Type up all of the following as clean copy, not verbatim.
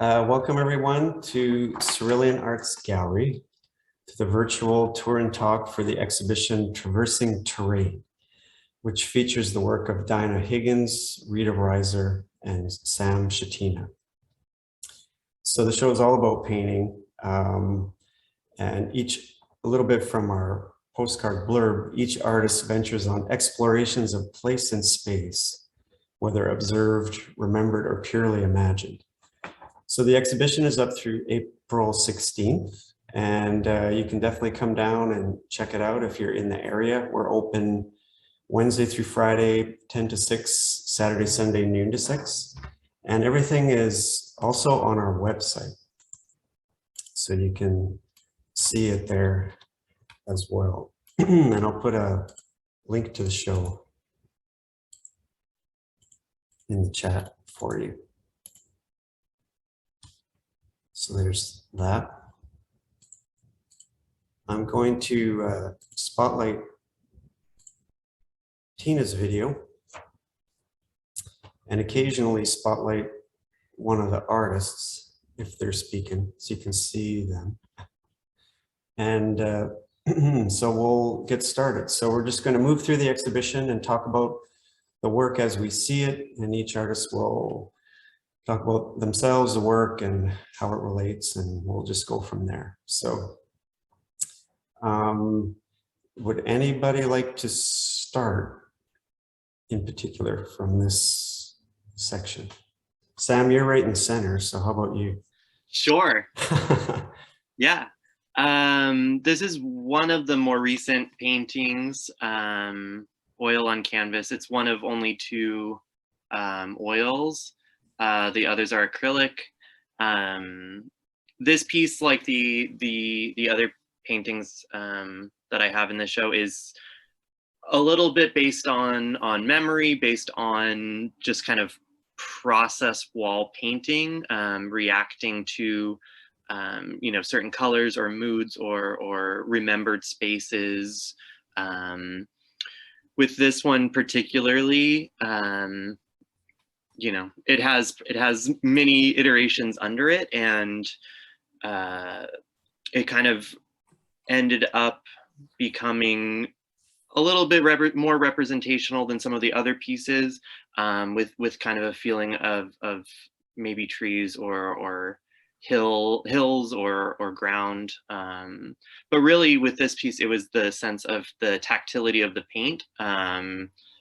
Welcome everyone to Cerulean Arts Gallery, to the virtual tour and talk for the exhibition Traversing Terrain, which features the work of Daina Higgins, Rita Reisser, and Sam Schetina. So the show is all about painting, and a little bit from our postcard blurb, each artist ventures on explorations of place and space, whether observed, remembered, or purely imagined. So the exhibition is up through April 16th, and you can definitely come down and check it out if you're in the area. We're open Wednesday through Friday, 10 to 6, Saturday, Sunday, noon to 6. And everything is also on our website. So you can see it there as well. And I'll put a link to the show in the chat for you. So there's that. I'm going to spotlight Tina's video and occasionally spotlight one of the artists if they're speaking, so you can see them. And so we'll get started. So we're just going to move through the exhibition and talk about the work as we see it, and each artist will talk about themselves, the work, and how it relates, and we'll just go from there. So would anybody like to start in particular from this section? Sam, you're right in the center, so how about you? Sure. Yeah. This is one of the more recent paintings, oil on canvas. It's one of only 2 oils. The others are acrylic. This piece, like the other paintings that I have in the show, is a little bit based on memory, based on just kind of process wall painting, reacting to certain colors or moods or remembered spaces. With this one particularly, it has many iterations under it, and it kind of ended up becoming a little bit more representational than some of the other pieces, with kind of a feeling of maybe trees or hills or ground. But really with this piece, it was the sense of the tactility of the paint,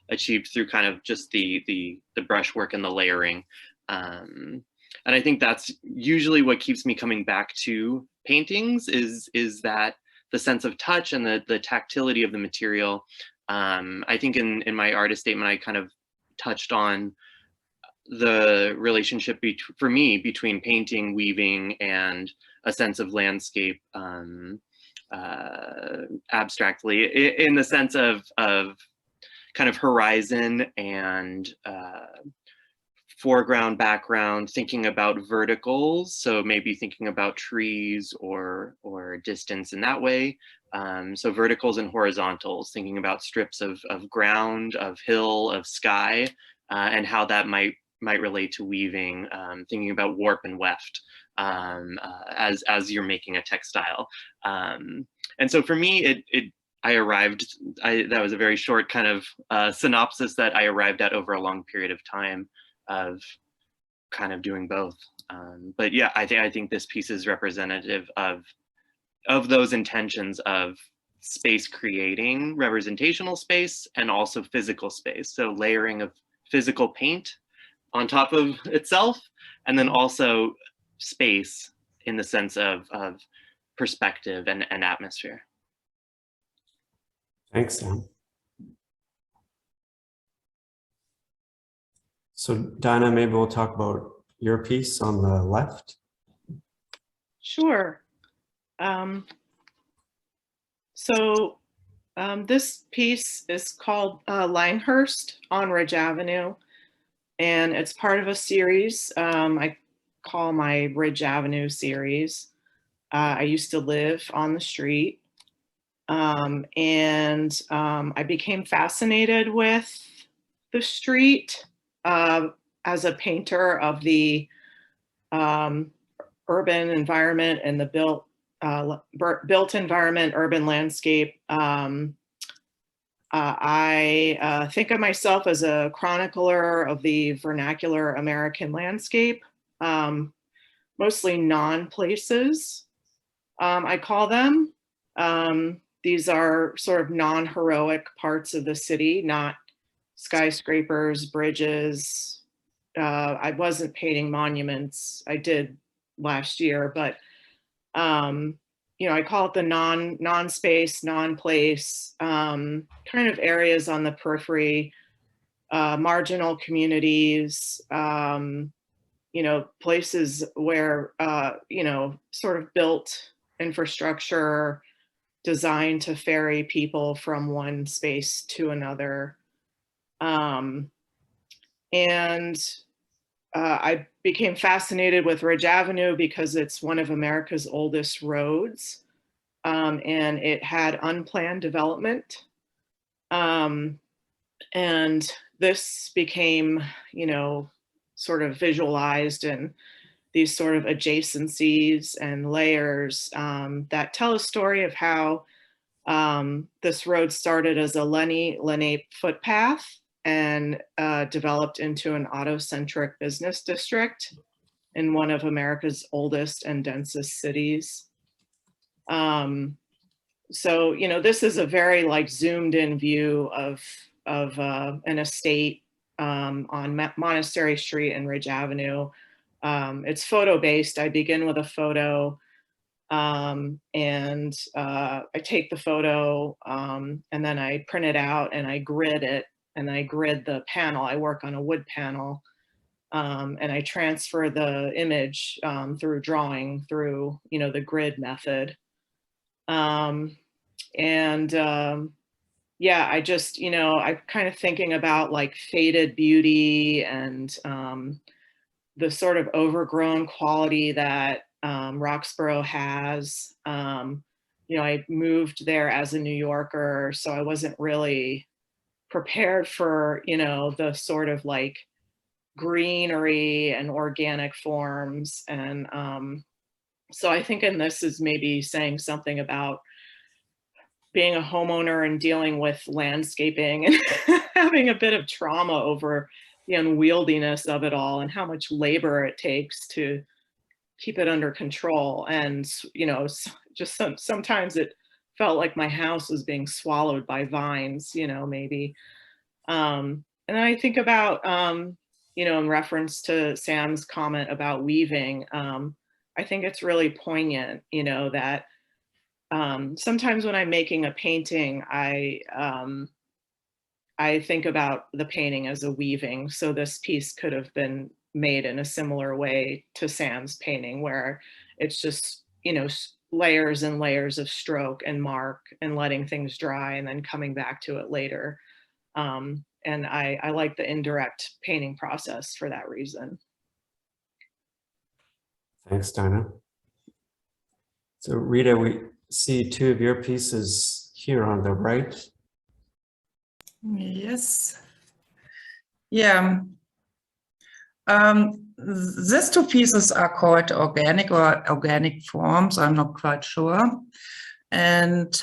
achieved through kind of just the brushwork and the layering. And I think that's usually what keeps me coming back to paintings, is that the sense of touch and the tactility of the material. I think in my artist statement, I kind of touched on the relationship for me between painting, weaving, and a sense of landscape, abstractly, in the sense of kind of horizon and foreground, background, thinking about verticals, so maybe thinking about trees or distance in that way. So verticals and horizontals, thinking about strips of ground, of hill, of sky, and how that might relate to weaving, thinking about warp and weft as you're making a textile. And so for me, that was a very short kind of synopsis that I arrived at over a long period of time of kind of doing both. But yeah, I think this piece is representative of those intentions of space creating representational space and also physical space. So layering of physical paint on top of itself, and then also space in the sense of perspective and atmosphere. Thanks, Sam. So Daina, maybe we'll talk about your piece on the left. Sure. This piece is called Langhurst on Ridge Avenue, and it's part of a series I call my Ridge Avenue series. I used to live on the street, and I became fascinated with the street as a painter of the urban environment and the built environment, urban landscape. I think of myself as a chronicler of the vernacular American landscape, mostly non-places, I call them. These are sort of non-heroic parts of the city, not skyscrapers, bridges. I wasn't painting monuments. I did last year, but you know, I call it the non-space, non-place, kind of areas on the periphery, marginal communities, you know, places where, you know, sort of built infrastructure designed to ferry people from one space to another. I became fascinated with Ridge Avenue because it's one of America's oldest roads, and it had unplanned development. And this became, you know, sort of visualized in these sort of adjacencies and layers that tell a story of how this road started as a Lenape footpath and developed into an auto-centric business district in one of America's oldest and densest cities. So, you know, this is a very like zoomed in view of an estate on Monastery Street and Ridge Avenue. It's photo based. I begin with a photo and I take the photo and then I print it out and I grid it, and I grid the panel. I work on a wood panel and I transfer the image through drawing through, you know, the grid method. Yeah, I just, you know, I'm kind of thinking about like faded beauty and the sort of overgrown quality that Roxborough has. You know, I moved there as a New Yorker, so I wasn't really prepared for, you know, the sort of like greenery and organic forms. And so I think in this is maybe saying something about being a homeowner and dealing with landscaping and having a bit of trauma over the unwieldiness of it all and how much labor it takes to keep it under control. And, you know, just sometimes it felt like my house was being swallowed by vines, you know, maybe. And then I think about, you know, in reference to Sam's comment about weaving, I think it's really poignant, you know, that sometimes when I'm making a painting, I think about the painting as a weaving. So this piece could have been made in a similar way to Sam's painting, where it's just, you know, layers and layers of stroke and mark and letting things dry and then coming back to it later. And I like the indirect painting process for that reason. Thanks, Daina. So Rita, we see two of your pieces here on the right. Yes. Yeah. These two pieces are called organic or organic forms. I'm not quite sure. And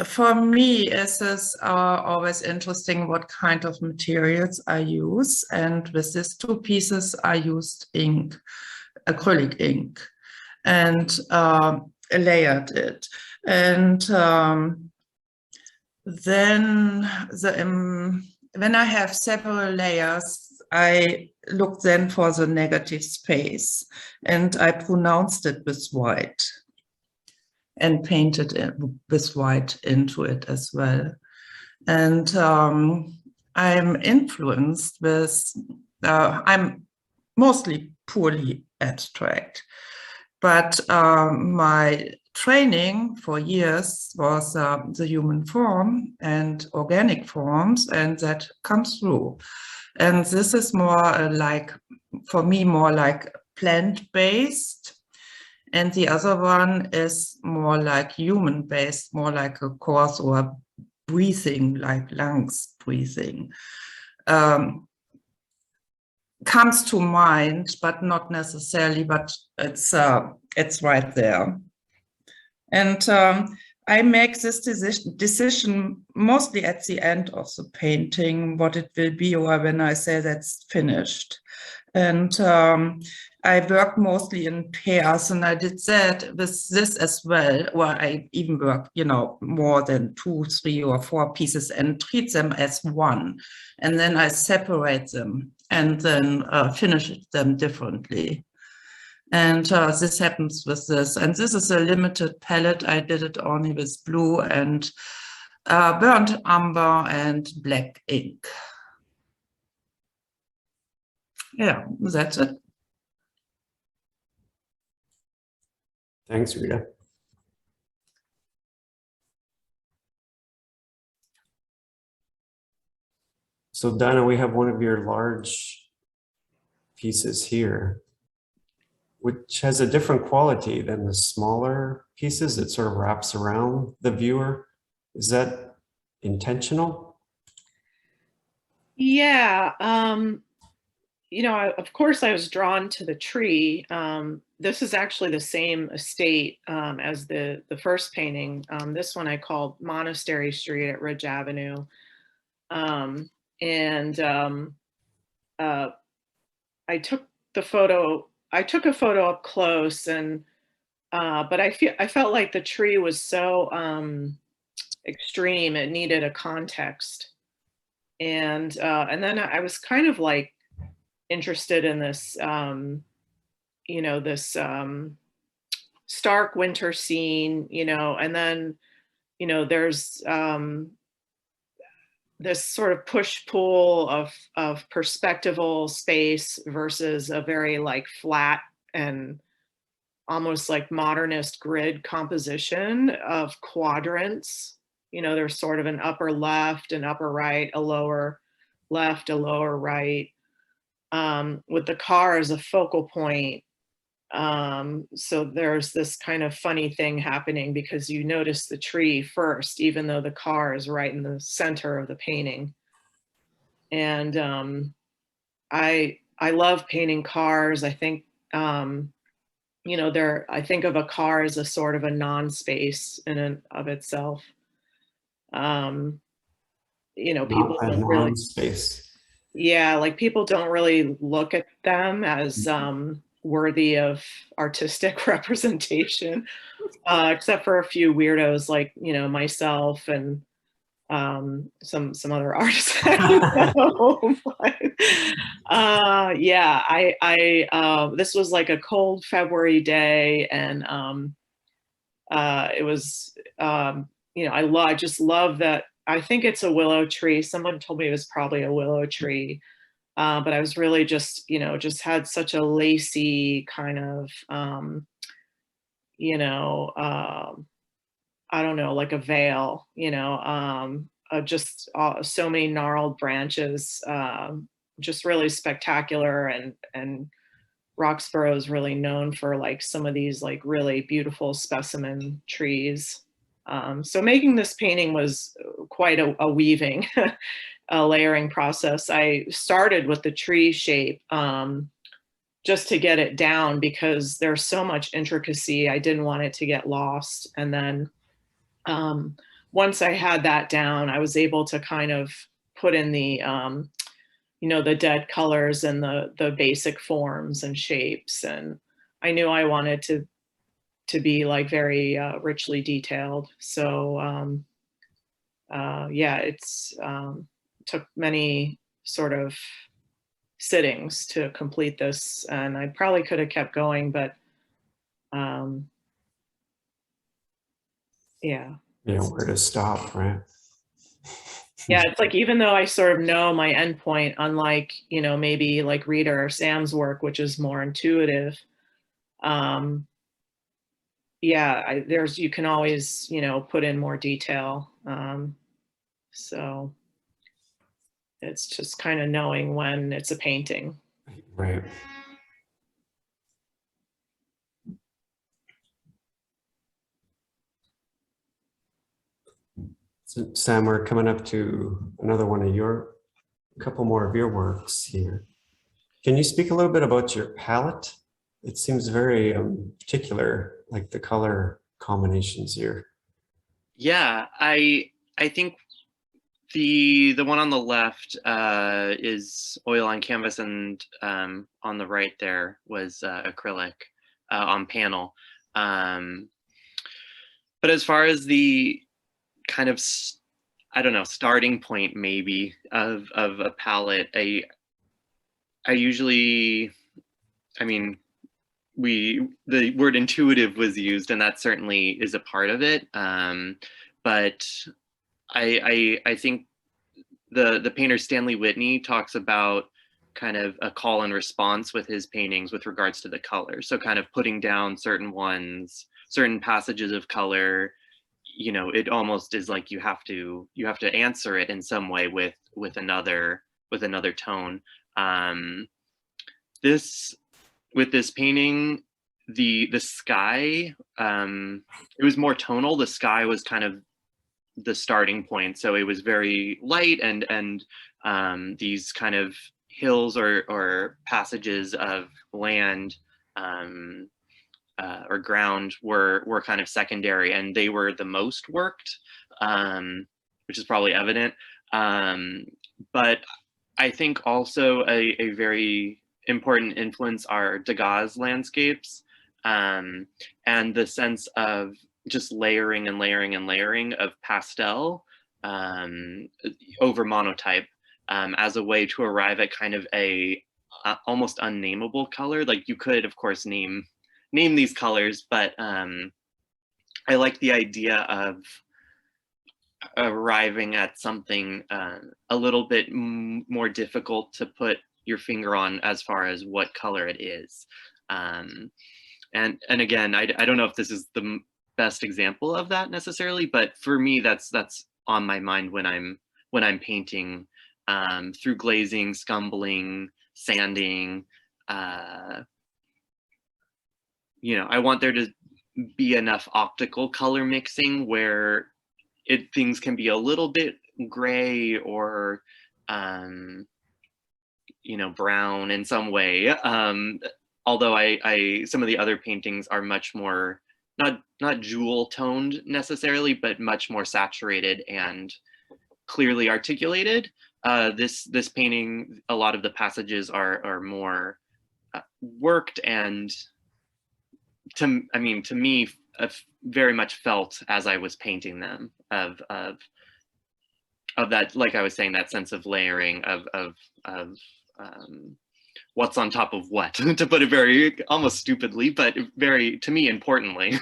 for me, it is always interesting what kind of materials I use. And with these two pieces, I used ink, acrylic ink, and layered it. And then when I have several layers, I look then for the negative space, and I pronounced it with white and painted it with white into it as well. And I'm influenced with, I'm mostly poorly abstract, but my training for years was the human form and organic forms, and that comes through. And this is more like, for me, more like plant-based. And the other one is more like human-based, more like a course or breathing, like lungs breathing. comes to mind, but not necessarily, but it's right there. And I make this decision mostly at the end of the painting, what it will be, or when I say that's finished. And I work mostly in pairs, and I did that with this as well, where I even work, you know, more than 2, 3, or 4 pieces and treat them as one. And then I separate them and then finish them differently. And this happens with this. And this is a limited palette. I did it only with blue and burnt umber and black ink. Yeah, that's it. Thanks, Rita. So Daina, we have one of your large pieces here, which has a different quality than the smaller pieces. It sort of wraps around the viewer. Is that intentional? Yeah, you know, of course I was drawn to the tree. This is actually the same estate as the first painting. This one I called Monastery Street at Ridge Avenue. I took the photo, I took a photo up close, and but I felt like the tree was so extreme, it needed a context. And then I was kind of like interested in this, you know, this stark winter scene, you know, and then, you know, there's this sort of push-pull of perspectival space versus a very like flat and almost like modernist grid composition of quadrants. You know, there's sort of an upper left, an upper right, a lower left, a lower right, with the car as a focal point. So there's this kind of funny thing happening because you notice the tree first, even though the car is right in the center of the painting. And I love painting cars. I think, you know, I think of a car as a sort of a non-space in and of itself. You know, people don't really, space. yeah, like people don't really look at them as worthy of artistic representation, except for a few weirdos like, you know, myself and some other artists. Yeah, this was like a cold February day, and it was, you know, I just love that. I think it's a willow tree. Someone told me it was probably a willow tree. But I was really just, you know, just had such a lacy kind of, you know, I don't know, like a veil, you know, just so many gnarled branches, just really spectacular. And Roxborough is really known for like some of these like really beautiful specimen trees. So making this painting was quite a weaving, a layering process. I started with the tree shape just to get it down because there's so much intricacy. I didn't want it to get lost. And then once I had that down, I was able to kind of put in the, you know, the dead colors and the basic forms and shapes. And I knew I wanted to be like very richly detailed. So yeah, it's took many sort of sittings to complete this, and I probably could have kept going, but yeah. Yeah, where to stop, right? Yeah, it's like, even though I sort of know my endpoint, unlike, you know, maybe like Rita or Sam's work, which is more intuitive, yeah, you can always, you know, put in more detail. So it's just kind of knowing when it's a painting. Right. So Sam, we're coming up to another one of a couple more of your works here. Can you speak a little bit about your palette? It seems very particular, like the color combinations here. Yeah, I think the one on the left is oil on canvas, and on the right there was acrylic on panel. But as far as the kind of, I don't know, starting point maybe of a palette, I usually, I mean, the word intuitive was used, and that certainly is a part of it. But I think the painter Stanley Whitney talks about kind of a call and response with his paintings with regards to the color. So kind of putting down certain ones, certain passages of color, you know, it almost is like you have to answer it in some way with another tone. With this painting, the sky, it was more tonal. The sky was kind of the starting point, so it was very light, and these kind of hills or passages of land or ground were kind of secondary, and they were the most worked, which is probably evident. But I think also a very important influence are Degas' landscapes, and the sense of just layering and layering and layering of pastel over monotype, as a way to arrive at kind of a almost unnameable color. Like you could, of course, name these colors, but I like the idea of arriving at something a little bit more difficult to put your finger on as far as what color it is. And again, I don't know if this is the best example of that necessarily, but for me, that's on my mind when I'm painting, through glazing, scumbling, sanding. You know, I want there to be enough optical color mixing where things can be a little bit gray or you know, brown in some way. Although some of the other paintings are much more not jewel toned necessarily, but much more saturated and clearly articulated. This painting, a lot of the passages are more worked, and to me, very much felt as I was painting them of that, like I was saying, that sense of layering of what's on top of what, to put it very almost stupidly, but very, to me, importantly.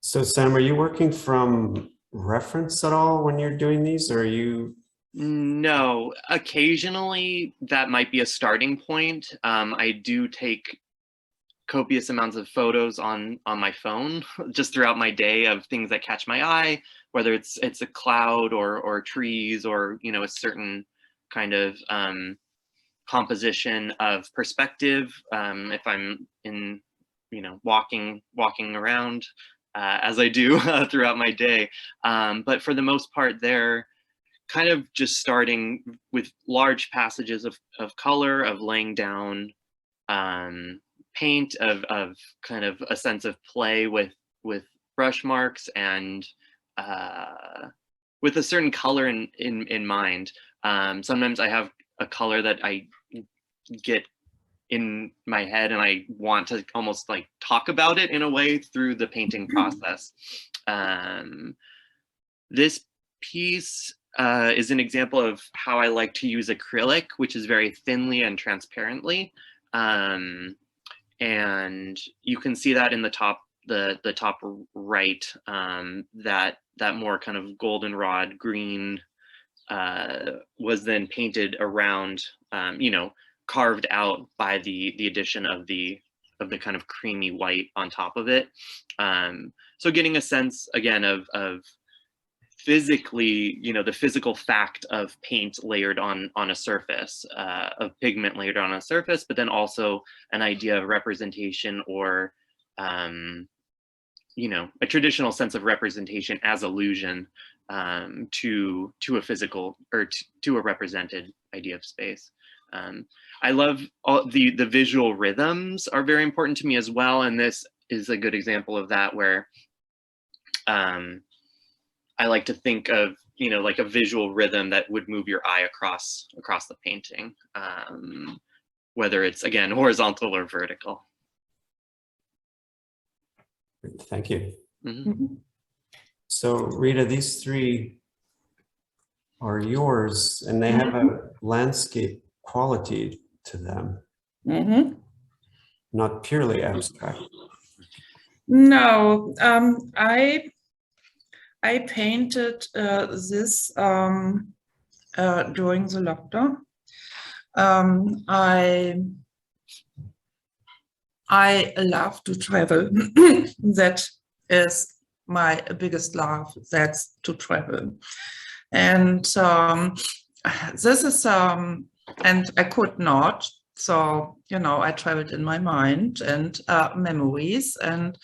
So Sam, are you working from reference at all when you're doing these, or are you? No, occasionally that might be a starting point. I do take copious amounts of photos on my phone just throughout my day of things that catch my eye, whether it's a cloud or trees, or, you know, a certain kind of composition of perspective. If I'm in, you know, walking around as I do throughout my day. But for the most part, they're kind of just starting with large passages of color, of laying down paint, of kind of a sense of play with brush marks, and with a certain color in mind. Sometimes I have a color that I get in my head, and I want to almost like talk about it in a way through the painting process. This piece is an example of how I like to use acrylic, which is very thinly and transparently. And you can see that in the top right, that more kind of goldenrod green was then painted around, you know, carved out by the addition of the kind of creamy white on top of it. So getting a sense again of physically, you know, the physical fact of paint layered on a surface, of pigment layered on a surface, but then also an idea of representation, or you know, a traditional sense of representation as illusion, to a physical or to a represented idea of space. I love all the visual rhythms are very important to me as well, and this is a good example of that, where I like to think of, you know, like a visual rhythm that would move your eye across the painting, whether it's, again, horizontal or vertical. Thank you. Mm-hmm. So Rita, these three are yours, and they have a landscape quality to them, not purely abstract. No, I painted this during the lockdown. I love to travel. That is my biggest love. That's to travel, and this is and I could not. So, you know, I traveled in my mind and memories, and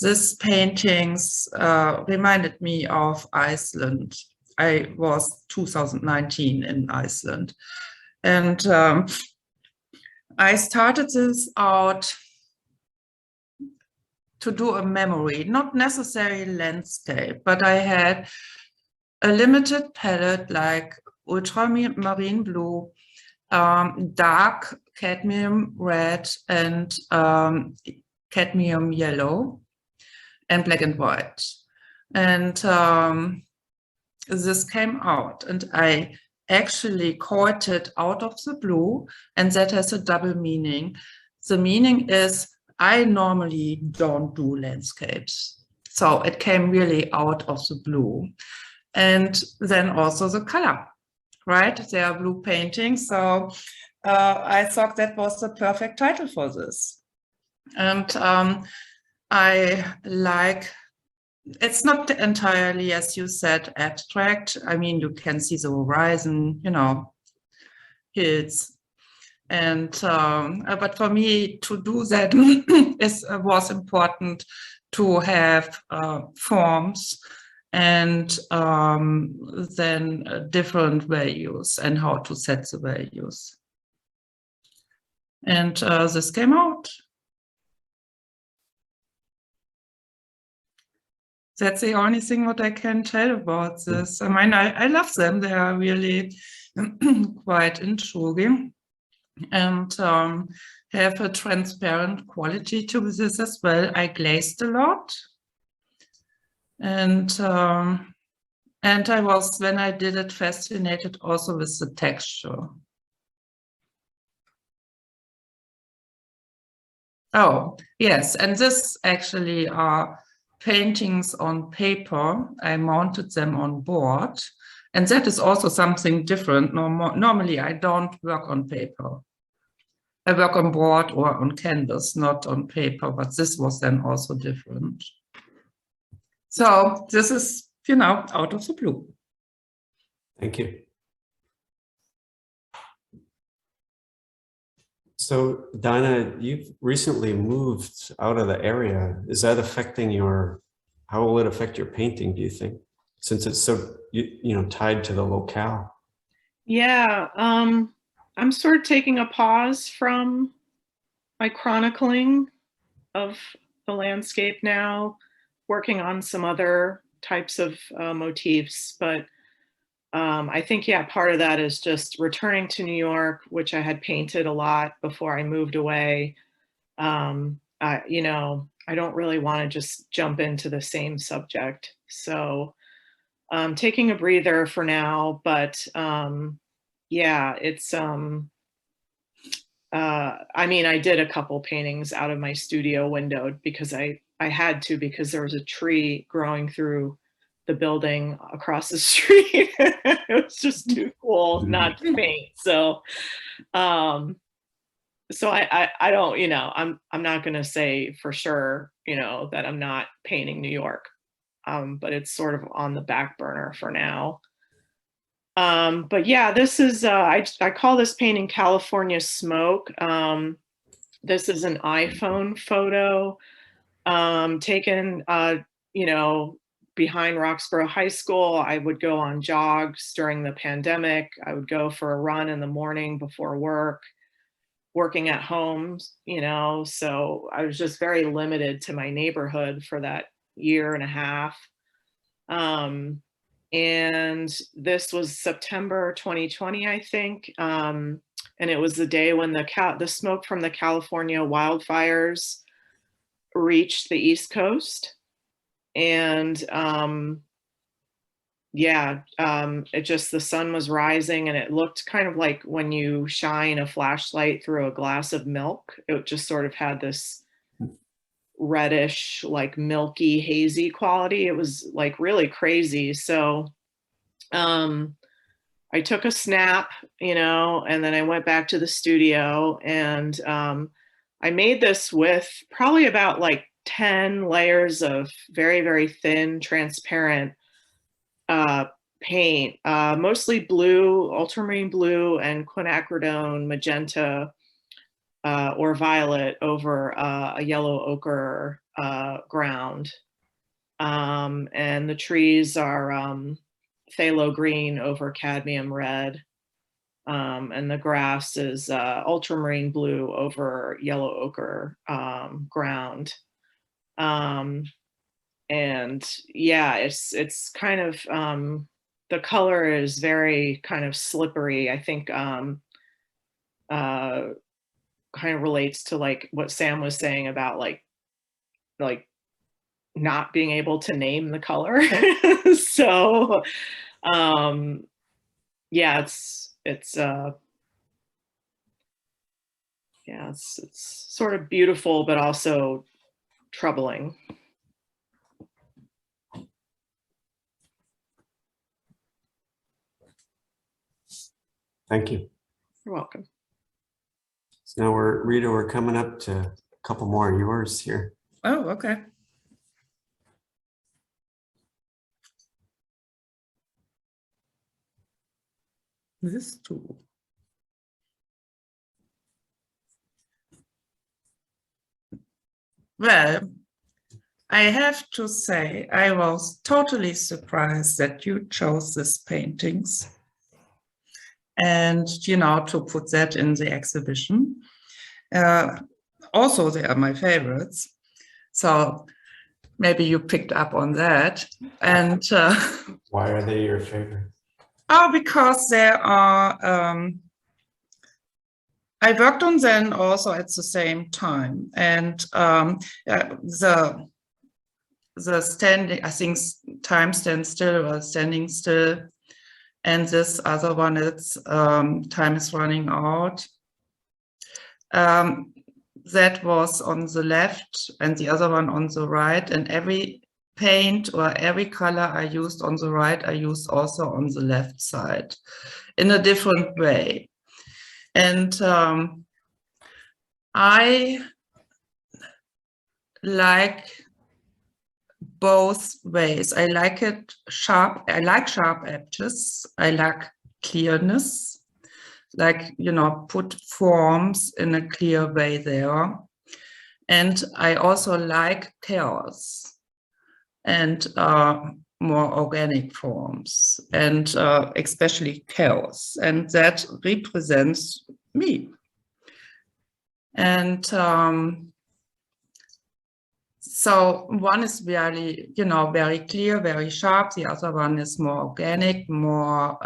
these paintings reminded me of Iceland. I was 2019 in Iceland, and I started this out to do a memory, not necessarily landscape, but I had a limited palette like ultramarine blue, dark cadmium red, and cadmium yellow, and black and white. And this came out, and I actually caught it out of the blue, and that has a double meaning. The meaning is I normally don't do landscapes, so it came really out of the blue. And then also the color, right? They are blue paintings, so I thought that was the perfect title for this. And I like, it's not entirely, as you said, abstract. I mean, you can see the horizon, you know, hills. And but for me to do that was important to have forms and then different values and how to set the values. And this came out. That's the only thing what I can tell about this. I mean, I love them. They are really quite intriguing and have a transparent quality to this as well. I glazed a lot. And I was, when I did it, fascinated also with the texture. Oh, yes, and this actually are paintings on paper. I mounted them on board, and that is also something different. Normally, I don't work on paper. I work on board or on canvas, not on paper, but this was then also different. So this is, you know, out of the blue. Thank you. So Daina, you've recently moved out of the area. Is that affecting how will it affect your painting, do you think? Since it's so, you know, tied to the locale. Yeah, I'm sort of taking a pause from my chronicling of the landscape now, working on some other types of motifs, but I think, yeah, part of that is just returning to New York, which I had painted a lot before I moved away. You know, I don't really want to just jump into the same subject. So taking a breather for now, but yeah, it's, I mean, I did a couple paintings out of my studio window because I had to, because there was a tree growing through the building across the street. It was just too cool not to paint. So, so I don't, you know, I'm not going to say for sure, you know, that I'm not painting New York, but it's sort of on the back burner for now. But yeah, this is, I call this painting California Smoke. This is an iPhone photo taken, you know, behind Roxborough High School. I would go on jogs during the pandemic. I would go for a run in the morning before work, working at home, you know, so I was just very limited to my neighborhood for that year and a half. And this was September 2020, I think. And it was the day when the smoke from the California wildfires reached the East Coast. And it just, the sun was rising and it looked kind of like when you shine a flashlight through a glass of milk. It just sort of had this reddish, like milky, hazy quality. It was like really crazy. So I took a snap, you know, and then I went back to the studio, and I made this with probably about like 10 layers of very, very thin, transparent paint, mostly blue, ultramarine blue, and quinacridone magenta or violet over a yellow ochre ground. And the trees are phthalo green over cadmium red. And the grass is ultramarine blue over yellow ochre ground. And yeah, it's kind of, the color is very kind of slippery. I think kind of relates to like what Sam was saying about like not being able to name the color. So yeah, it's sort of beautiful, but also troubling. Thank you. You're welcome. So now Rita, we're coming up to a couple more of yours here. Oh, okay. This too. Well, I have to say, I was totally surprised that you chose these paintings and, you know, to put that in the exhibition. Also, they are my favorites. So maybe you picked up on that. And why are they your favorite? Oh, because they are, I worked on them also at the same time. And the standing, I think time stands still or standing still. And this other one, it's time is running out. That was on the left and the other one on the right. And every paint or every color I used on the right, I used also on the left side in a different way. And I like both ways. I like it sharp. I like sharp edges. I like clearness, like, you know, put forms in a clear way there. And I also like chaos and more organic forms, and especially chaos. And that represents me. And so one is very, you know, very clear, very sharp. The other one is more organic, more,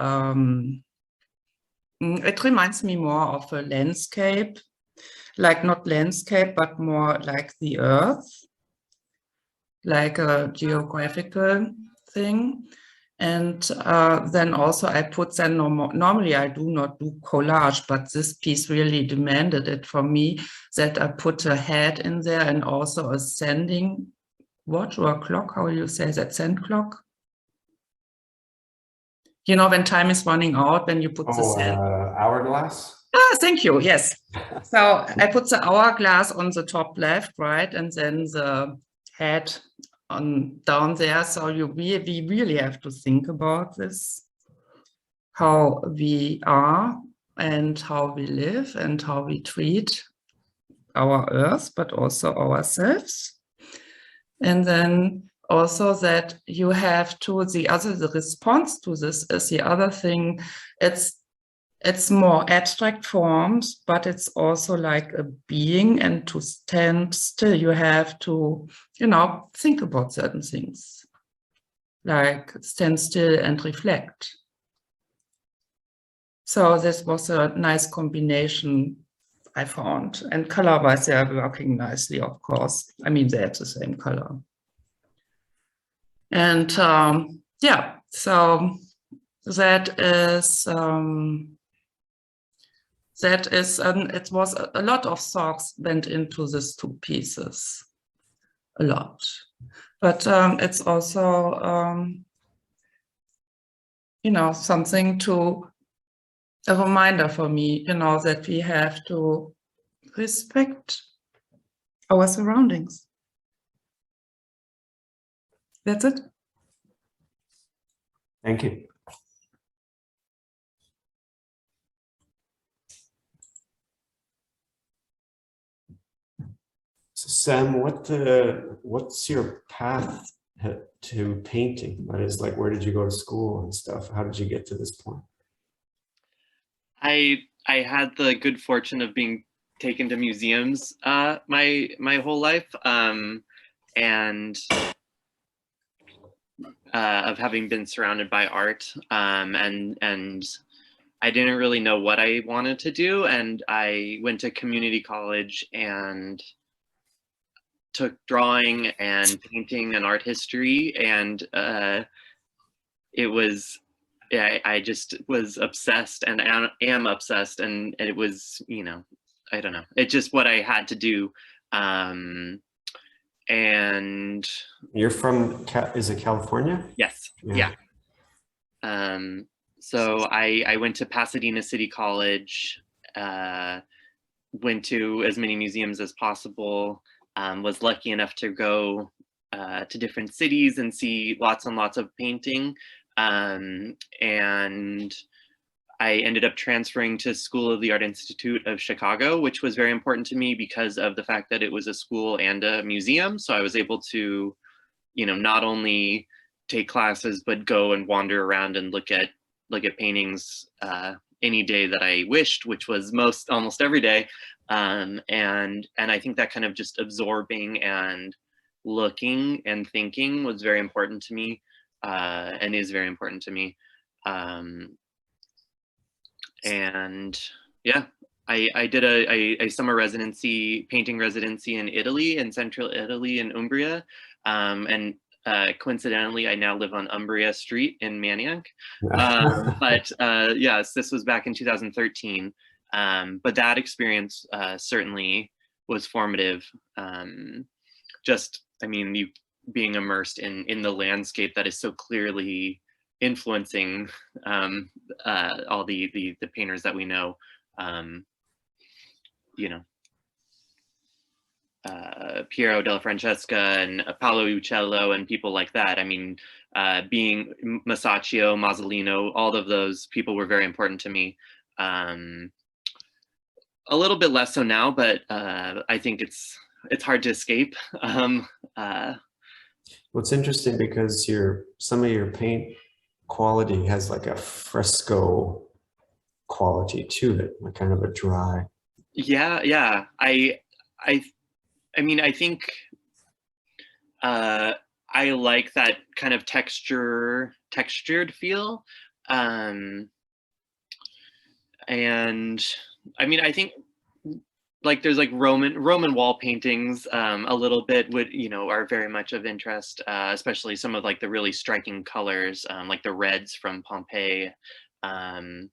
it reminds me more of a landscape, like not landscape, but more like the earth, like a geographical thing. And then also I put them, normally I do not do collage, but this piece really demanded it from me, that I put a head in there and also a sending watch or a clock, how you say that, send clock? You know, when time is running out, when you put the send. Hourglass? Ah, thank you, yes. So I put the hourglass on the top left, right, and then the head on down there. So we really have to think about this, how we are and how we live and how we treat our earth, but also ourselves. And then also that you have to, the response to this is the other thing. It's more abstract forms, but it's also like a being, and to stand still, you have to, think about certain things, like stand still and reflect. So this was a nice combination, I found. And color-wise, they are working nicely, of course. I mean, they have the same color. And yeah, so that is, it was a lot of thoughts went into these two pieces, a lot. But it's also, something a reminder for me, that we have to respect our surroundings. That's it. Thank you. So Sam, what's your path to painting? That is, like, where did you go to school and stuff? How did you get to this point? I had the good fortune of being taken to museums my whole life, and of having been surrounded by art, and I didn't really know what I wanted to do, and I went to community college and took drawing and painting and art history, and it was, yeah, I just was obsessed, and am obsessed, and it was, I don't know, it's just what I had to do. And you're from, is it California? Yes, yeah. So I went to Pasadena City College, went to as many museums as possible, was lucky enough to go to different cities and see lots and lots of painting. And I ended up transferring to School of the Art Institute of Chicago, which was very important to me because of the fact that it was a school and a museum. So I was able to, not only take classes, but go and wander around and look at paintings any day that I wished, which was almost every day. And I think that kind of just absorbing and looking and thinking was very important to me, and is very important to me. And yeah, I did a summer painting residency in Italy, in central Italy, in Umbria. And coincidentally, I now live on Umbria Street in Maniac. But yes, this was back in 2013. But that experience certainly was formative. You being immersed in the landscape that is so clearly influencing all the painters that we know, Piero della Francesca and Paolo Uccello and people like that. I mean, being Masaccio, Mazzolino, all of those people were very important to me. A little bit less so now, but I think it's hard to escape. Well, it's interesting because some of your paint quality has like a fresco quality to it, like kind of a dry. Yeah. I mean, I think I like that kind of textured feel. And I mean, I think like there's like Roman wall paintings a little bit are very much of interest, especially some of like the really striking colors, like the reds from Pompeii. And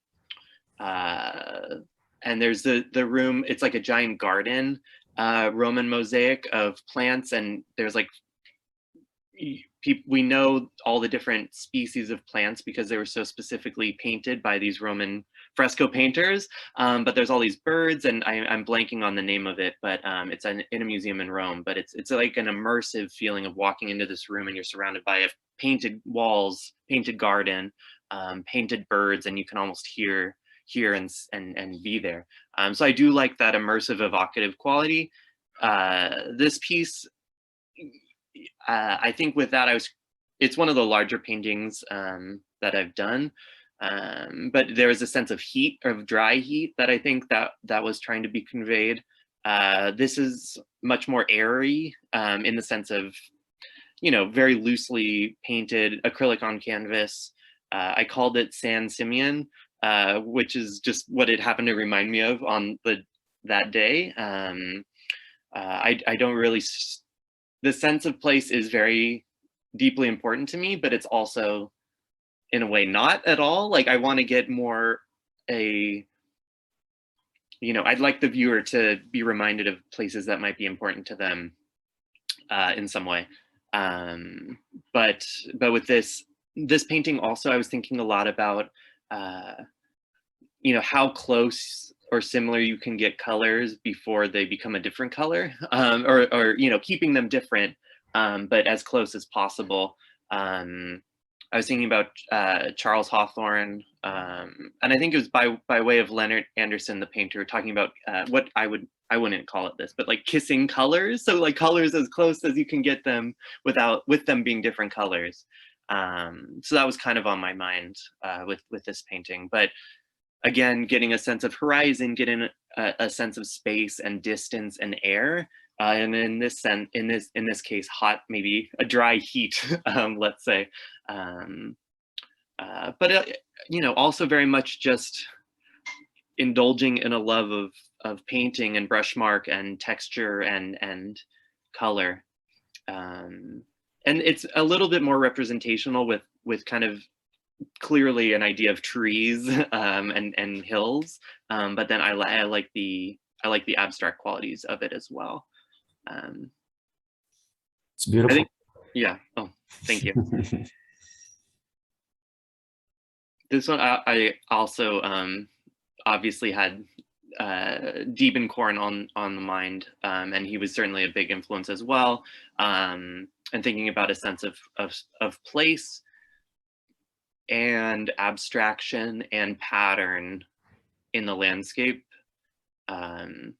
there's the room, it's like a giant garden, Roman mosaic of plants, and there's like, we know all the different species of plants because they were so specifically painted by these Roman fresco painters, but there's all these birds, and I'm blanking on the name of it, but it's in a museum in Rome, but it's like an immersive feeling of walking into this room and you're surrounded by painted walls, painted garden, painted birds, and you can almost hear and be there. So I do like that immersive, evocative quality. This piece, I think with that, it's one of the larger paintings that I've done. But there was a sense of heat, of dry heat, that I think that was trying to be conveyed. This is much more airy in the sense of, very loosely painted acrylic on canvas. I called it San Simeon, which is just what it happened to remind me of on that day. I don't really, the sense of place is very deeply important to me, but it's also in a way not at all. Like, I want to get more I'd like the viewer to be reminded of places that might be important to them in some way. But with this painting also, I was thinking a lot about, how close or similar you can get colors before they become a different color, or keeping them different, but as close as possible. I was thinking about Charles Hawthorne, and I think it was by way of Leonard Anderson, the painter, talking about what I wouldn't call it this, but like kissing colors. So like colors as close as you can get them with them being different colors. So that was kind of on my mind with this painting. But again, getting a sense of horizon, getting a sense of space and distance and air. And in this case, hot, maybe a dry heat, let's say. But also very much just indulging in a love of painting and brush mark and texture and color. And it's a little bit more representational with kind of clearly an idea of trees and hills. But then I like the abstract qualities of it as well. It's beautiful. Yeah. Oh, thank you. This one, I also obviously had Diebenkorn on the mind, and he was certainly a big influence as well. And thinking about a sense of place and abstraction and pattern in the landscape. And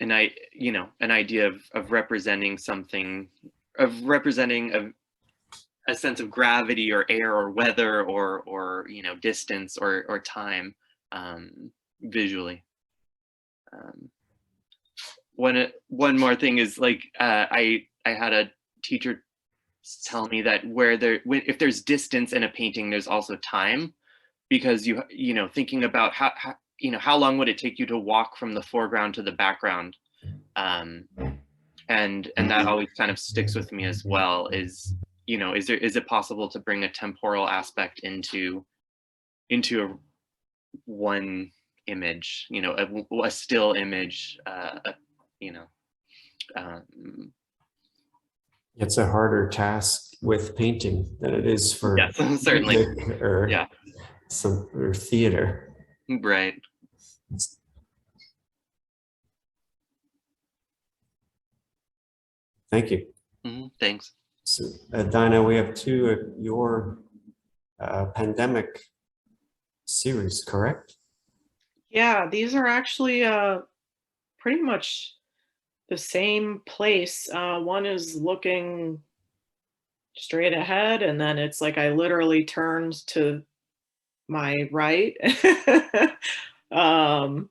an idea of representing something, of representing a sense of gravity or air or weather or distance or time visually. One more thing is, like, I had a teacher tell me that if there's distance in a painting, there's also time, because thinking about how long would it take you to walk from the foreground to the background, and that always kind of sticks with me as well. Is it possible to bring a temporal aspect into one image, a still image, It's a harder task with painting than it is for yes, certainly, music or or theater. Right. Thank you. Thanks. So, Daina, we have two of your pandemic series, correct? Yeah, these are actually pretty much the same place. One is looking straight ahead, and then it's like I literally turned to my right, turned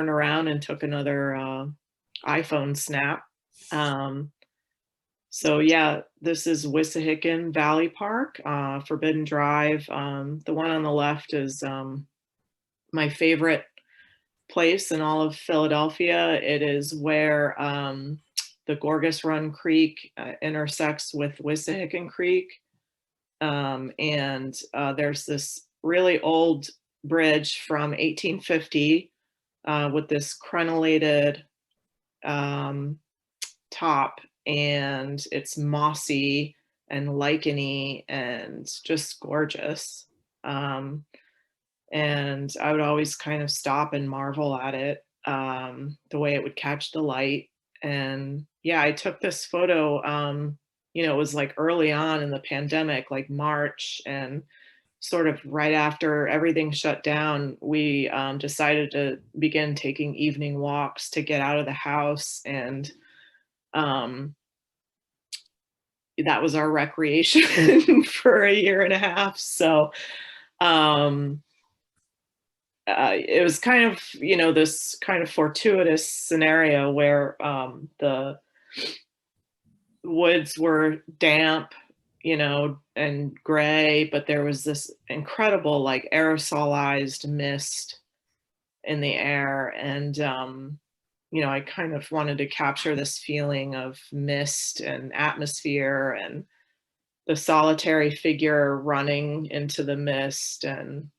around and took another iPhone snap. So yeah, this is Wissahickon Valley Park, Forbidden Drive. The one on the left is my favorite place in all of Philadelphia. It is where the Gorgas Run Creek intersects with Wissahickon Creek. And there's this really old bridge from 1850 with this crenellated top, and it's mossy and licheny and just gorgeous. And I would always kind of stop and marvel at it, the way it would catch the light. And yeah, I took this photo, it was like early on in the pandemic, like March, and sort of right after everything shut down, we decided to begin taking evening walks to get out of the house. And that was our recreation for a year and a half. So it was kind of, you know, this kind of fortuitous scenario where the woods were damp, you know, and gray, but there was this incredible like aerosolized mist in the air. And, you know, I kind of wanted to capture this feeling of mist and atmosphere and the solitary figure running into the mist, and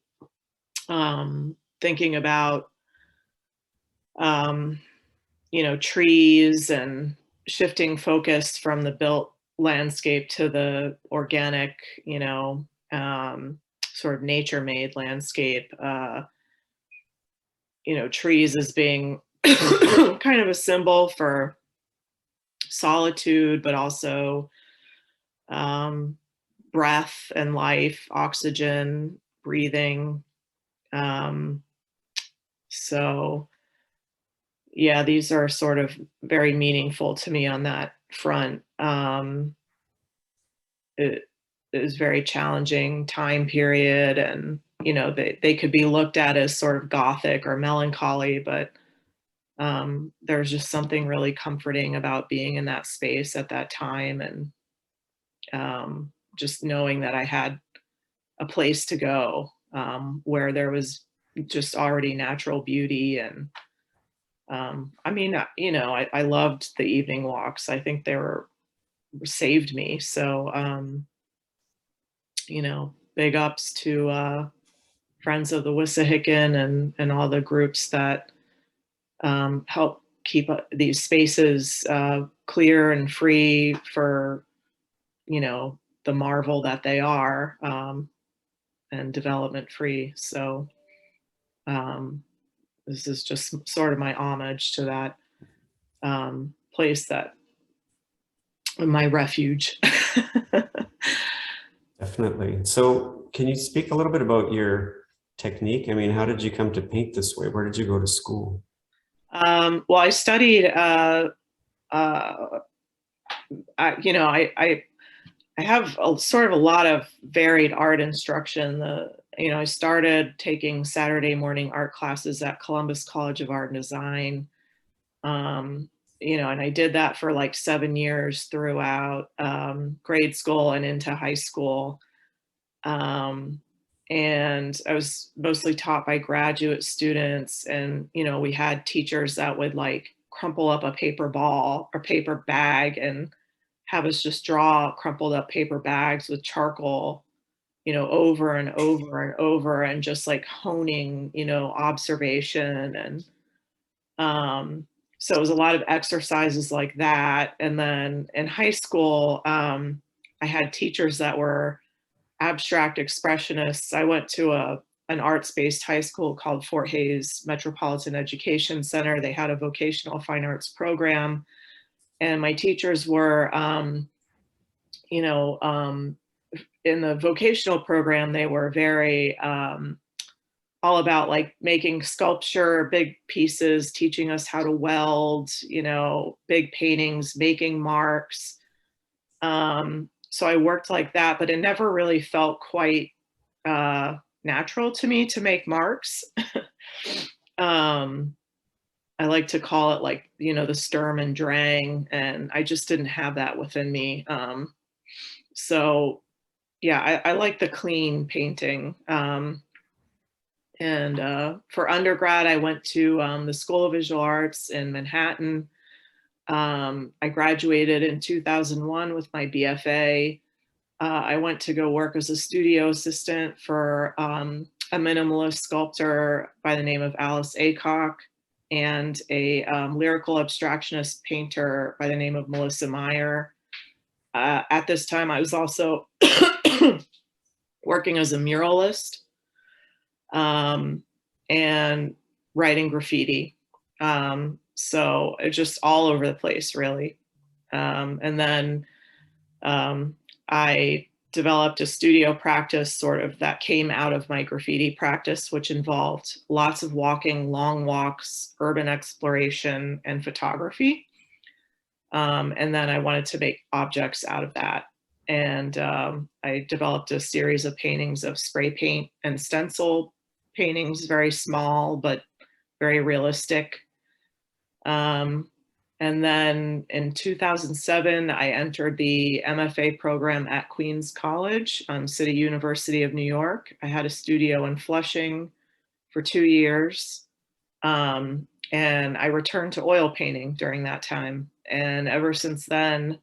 thinking about, you know, trees and shifting focus from the built landscape to the organic, you know, sort of nature-made landscape. You know, trees as being kind of a symbol for solitude, but also breath and life, oxygen, breathing. So yeah, these are sort of very meaningful to me on that front. It is very challenging time period, and you know, they could be looked at as sort of gothic or melancholy, but there's just something really comforting about being in that space at that time, and just knowing that I had a place to go where there was just already natural beauty. And I mean, you know, I loved the evening walks. I think they were saved me. So, you know, big ups to Friends of the Wissahickon and all the groups that help keep these spaces clear and free for, you know, the marvel that they are, and development free. So this is just sort of my homage to that place, that my refuge. Definitely. So can you speak a little bit about your technique? I mean, how did you come to paint this way? Where did you go to school? Well, I studied, you know, I have sort of a lot of varied art instruction. You know, I started taking Saturday morning art classes at Columbus College of Art and Design. You know, and I did that for like 7 years throughout grade school and into high school. And I was mostly taught by graduate students, and, you know, we had teachers that would like crumple up a paper ball or paper bag and have us just draw crumpled up paper bags with charcoal, you know, over and over and over, and just like honing, you know, observation. And so it was a lot of exercises like that. And then in high school, I had teachers that were abstract expressionists. I went to an arts-based high school called Fort Hays Metropolitan Education Center. They had a vocational fine arts program, and my teachers were, you know, in the vocational program, they were very all about like making sculpture, big pieces, teaching us how to weld, you know, big paintings, making marks. So I worked like that, but it never really felt quite natural to me to make marks. I like to call it like, you know, the Sturm and Drang, and I just didn't have that within me. So yeah, I like the clean painting. And for undergrad, I went to the School of Visual Arts in Manhattan. I graduated in 2001 with my BFA. I went to go work as a studio assistant for a minimalist sculptor by the name of Alice Aycock, and a lyrical abstractionist painter by the name of Melissa Meyer. At this time, I was also working as a muralist and writing graffiti. So it's just all over the place, really. And then I developed a studio practice sort of that came out of my graffiti practice, which involved lots of walking, long walks, urban exploration, and photography. And then I wanted to make objects out of that. And I developed a series of paintings of spray paint and stencil paintings, very small, but very realistic. And then in 2007, I entered the MFA program at Queens College, City University of New York. I had a studio in Flushing for 2 years. And I returned to oil painting during that time. And ever since then,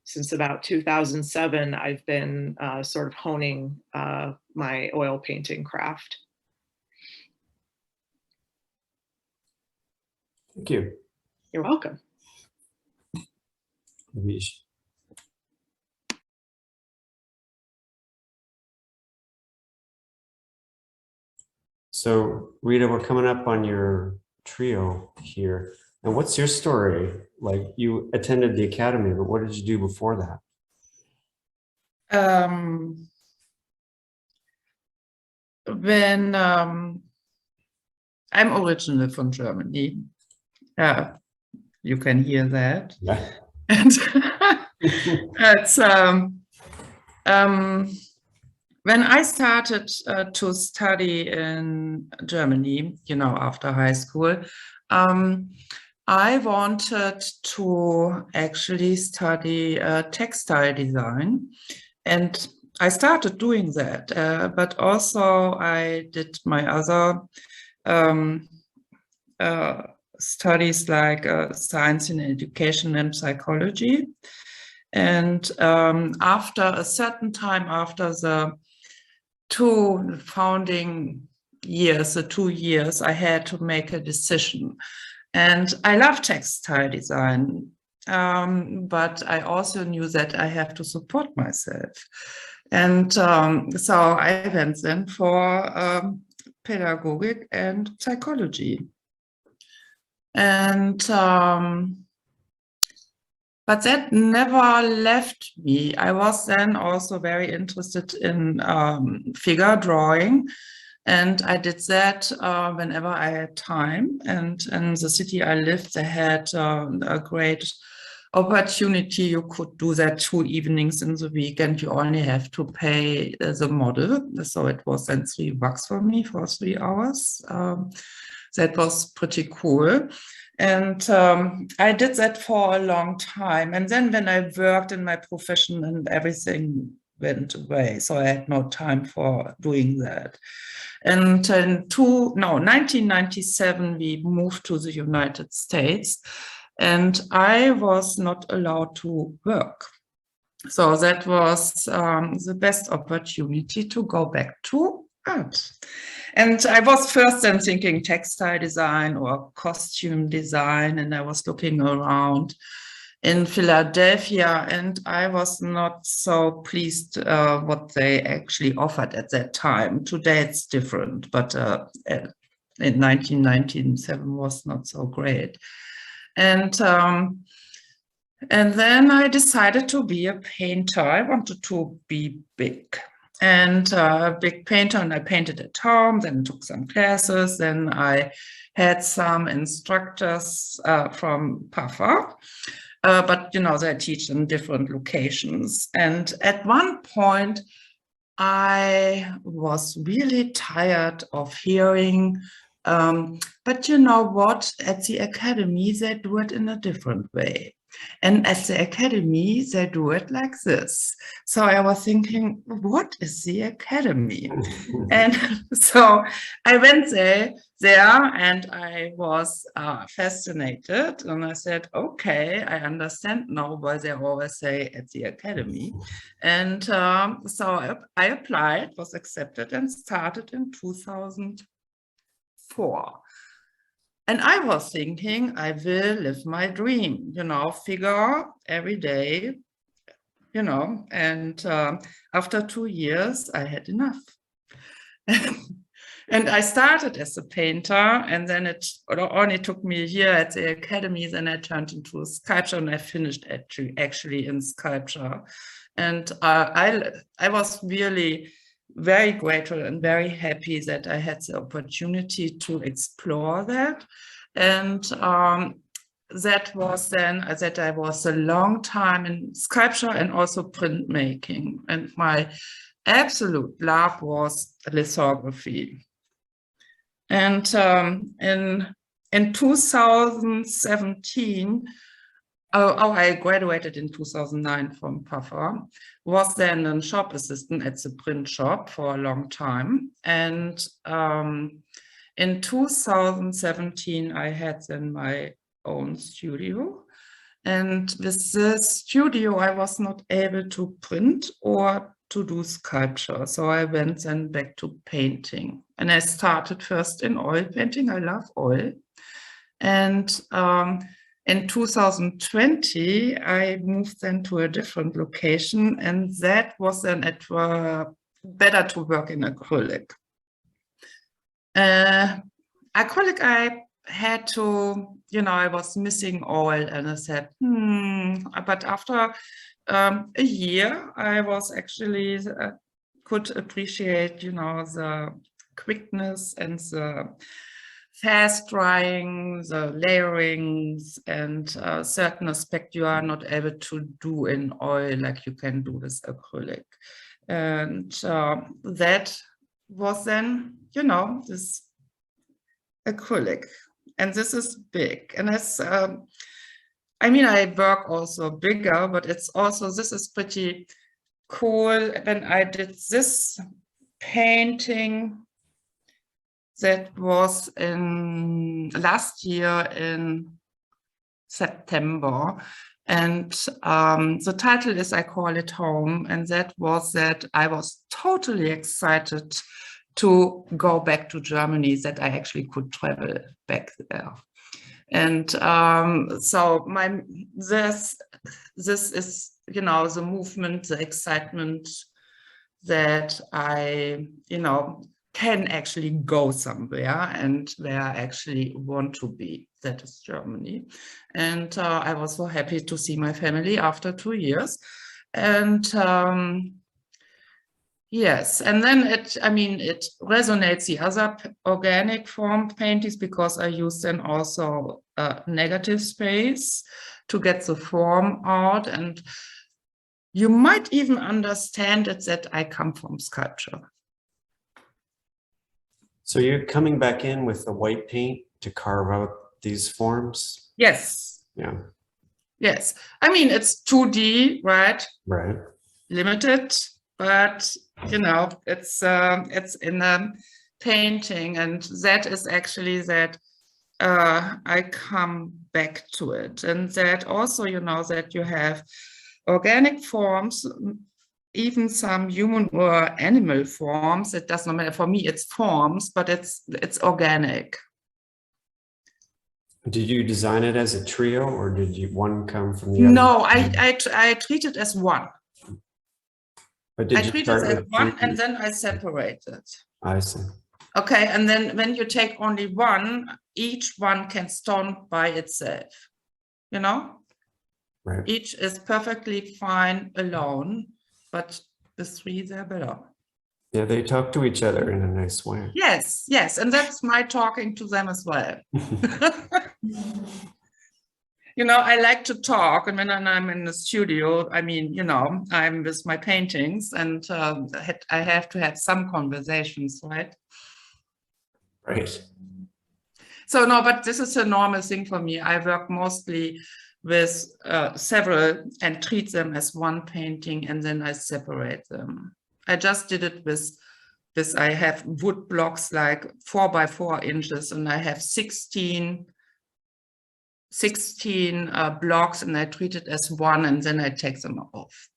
since about 2007, I've been sort of honing my oil painting craft. Thank you. You're welcome. So Rita, we're coming up on your trio here. And what's your story? Like, you attended the academy, but what did you do before that? When I'm originally from Germany, you can hear that. Yeah. And it's when I started to study in Germany, you know, after high school, I wanted to actually study textile design, and I started doing that. But also I did my other studies like science in education and psychology. And after a certain time, after the 2 founding years, the 2 years, I had to make a decision. And I love textile design, but I also knew that I have to support myself. And so I went then for pedagogic and psychology. And but that never left me. I was then also very interested in figure drawing, and I did that whenever I had time. And in the city I lived, they had a great opportunity. You could do that 2 evenings in the week, and you only have to pay the model. So it was then $3 for me for 3 hours. That was pretty cool. And I did that for a long time. And then when I worked in my profession, and everything went away. So I had no time for doing that. And in 1997, we moved to the United States, and I was not allowed to work. So that was the best opportunity to go back to art. And I was first then thinking textile design or costume design, and I was looking around in Philadelphia, and I was not so pleased what they actually offered at that time. Today it's different, but in 1997 was not so great. And then I decided to be a painter. I wanted to be big. And a big painter, and I painted at home, then took some classes, then I had some instructors from PAFA, but you know, they teach in different locations. And at one point, I was really tired of hearing, but you know what, at the academy, they do it in a different way. And at the academy, they do it like this. So I was thinking, what is the academy? And so I went there and I was fascinated. And I said, okay, I understand now why they always say at the academy. And so I applied, was accepted, and started in 2004. And I was thinking, I will live my dream, you know, figure every day, you know, and after 2 years, I had enough. And I started as a painter, and then it only took me a year at the academy, then I turned into a sculptor, and I finished actually in sculpture. And I was really very grateful and very happy that I had the opportunity to explore that. And that was then that I was a long time in sculpture and also printmaking. And my absolute love was lithography. And in 2017, I graduated in 2009 from PAFA, was then a shop assistant at the print shop for a long time. And in 2017, I had then my own studio. And with this studio, I was not able to print or to do sculpture. So I went then back to painting. And I started first in oil painting. I love oil. And in 2020, I moved then to a different location. And that was then better to work in acrylic. Acrylic, I had to, I was missing oil, and I said, but after a year, I was actually could appreciate, the quickness and the fast drying, the layerings, and certain aspect you are not able to do in oil like you can do with acrylic. And that was then, this acrylic. And this is big. And it's, I work also bigger, but it's also, this is pretty cool. When I did this painting, that was in last year in September. And the title is I Call It Home. And that was that I was totally excited to go back to Germany, that I actually could travel back there. And so this is, the movement, the excitement that I, can actually go somewhere and where I actually want to be. That is Germany. And I was so happy to see my family after 2 years. And yes, and then it resonates the other organic form paintings, because I use then also negative space to get the form out. And you might even understand it that I come from sculpture. So you're coming back in with the white paint to carve out these forms? Yes. Yeah. Yes. It's 2D, right? Right. Limited, but it's in a painting, and that is actually that I come back to it, and that also that you have organic forms, even some human or animal forms. It does not matter for me. It's forms, but it's organic. Did you design it as a trio, or did one come from the other? No, I treat it as one. But did you start with one and then I separate it. I see. Okay, and then when you take only one, each one can stand by itself, Right. Each is perfectly fine alone, but the three, they're better. Yeah, they talk to each other in a nice way. Yes, and that's my talking to them as well. I like to talk, and when I'm in the studio, I'm with my paintings, and I have to have some conversations, right? Right. So no, but this is a normal thing for me. I work mostly with several and treat them as one painting, and then I separate them. I just did it with I have wood blocks like 4 by 4 inches, and I have 16 blocks, and I treat it as one, and then I take them off.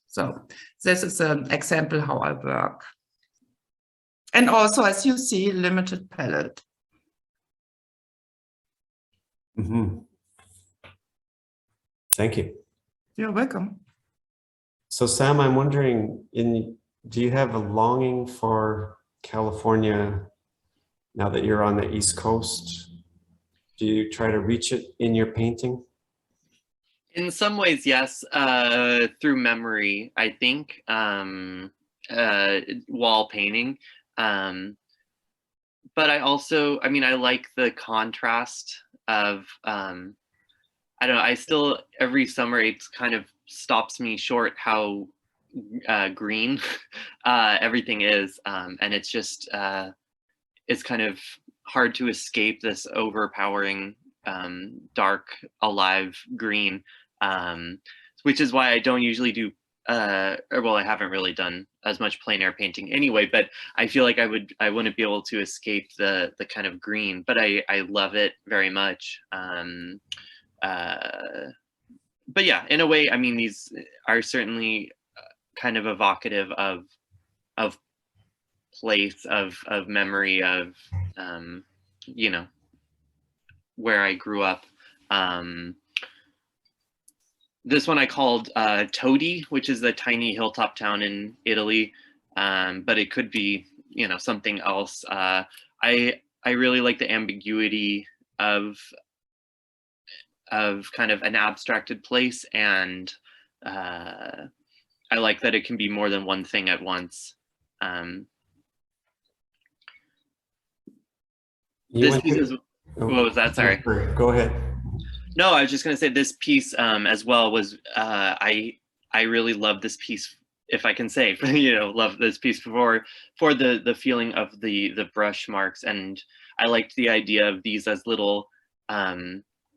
So this is an example how I work. And also, as you see, limited palette. Mm-hmm. Thank you. You're welcome. So Sam, I'm wondering, do you have a longing for California now that you're on the East Coast? Do you try to reach it in your painting? In some ways, yes, through memory, I think, wall painting. But I also, I like the contrast of, I don't know, I still, every summer it kind of stops me short how green everything is. And it's just, it's kind of hard to escape this overpowering, dark, alive green, which is why I don't usually do, or well, I haven't really done as much plein air painting anyway, but I feel like I wouldn't be able to escape the kind of green, but I love it very much. But yeah, in a way, I mean, these are certainly kind of evocative of place, of memory, of you know, where I grew up. This one I called Todi, which is a tiny hilltop town in Italy, but it could be, you know, something else. I really like the ambiguity of kind of an abstracted place, and I like that it can be more than one thing at once. This piece is, what was that? Sorry. Go ahead. No, I was just going to say this piece as well was, I really love this piece, if I can say, you know, love this piece for the feeling of the brush marks. And I liked the idea of these as little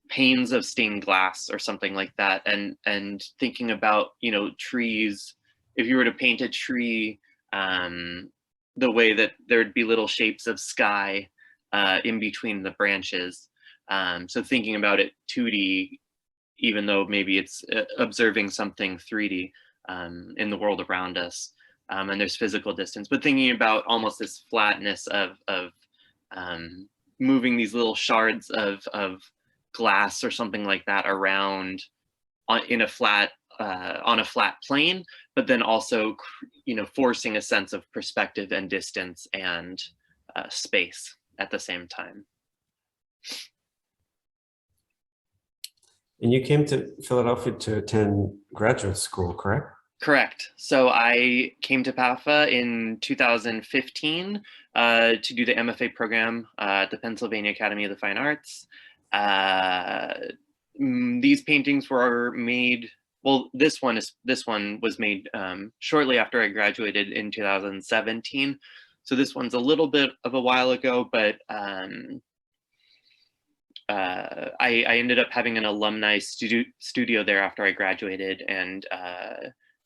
panes of stained glass or something like that. And thinking about, you know, trees, if you were to paint a tree, the way that there'd be little shapes of sky in between the branches. So thinking about it 2D, even though maybe it's observing something 3D in the world around us, and there's physical distance, but thinking about almost this flatness of moving these little shards of glass or something like that around on a flat plane, but then also, you know, forcing a sense of perspective and distance and space at the same time. And you came to Philadelphia to attend graduate school, correct? Correct. So I came to PAFA in 2015 to do the MFA program at the Pennsylvania Academy of the Fine Arts. These paintings were made, well, this one was made shortly after I graduated in 2017. So this one's a little bit of a while ago, but I ended up having an alumni studio there after I graduated, and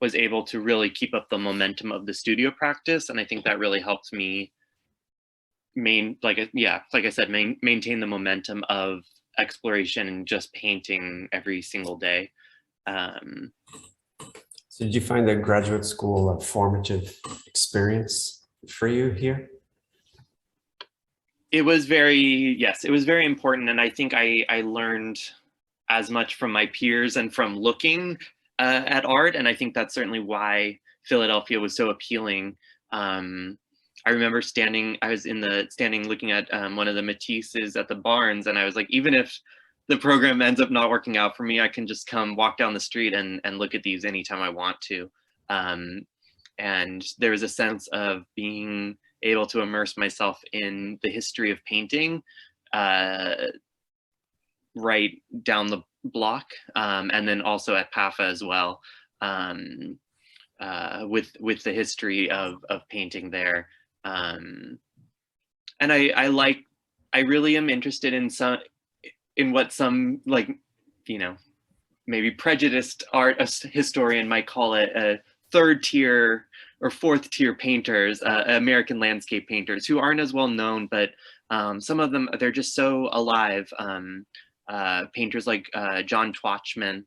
was able to really keep up the momentum of the studio practice. And I think that really helped me like I said, maintain the momentum of exploration and just painting every single day. So did you find that graduate school a formative experience for you here? It was yes, it was very important. And I think I learned as much from my peers and from looking at art. And I think that's certainly why Philadelphia was so appealing. I remember I was standing looking at one of the Matisses at the Barnes, and I was like, even if the program ends up not working out for me, I can just come walk down the street and look at these anytime I want to. And there was a sense of being able to immerse myself in the history of painting right down the block, and then also at PAFA as well, with the history of painting there. And I really am interested in what some, like, you know, maybe prejudiced art historian might call it, a third tier or fourth tier painters, American landscape painters who aren't as well known, but some of them, they're just so alive. Painters like John Twatchman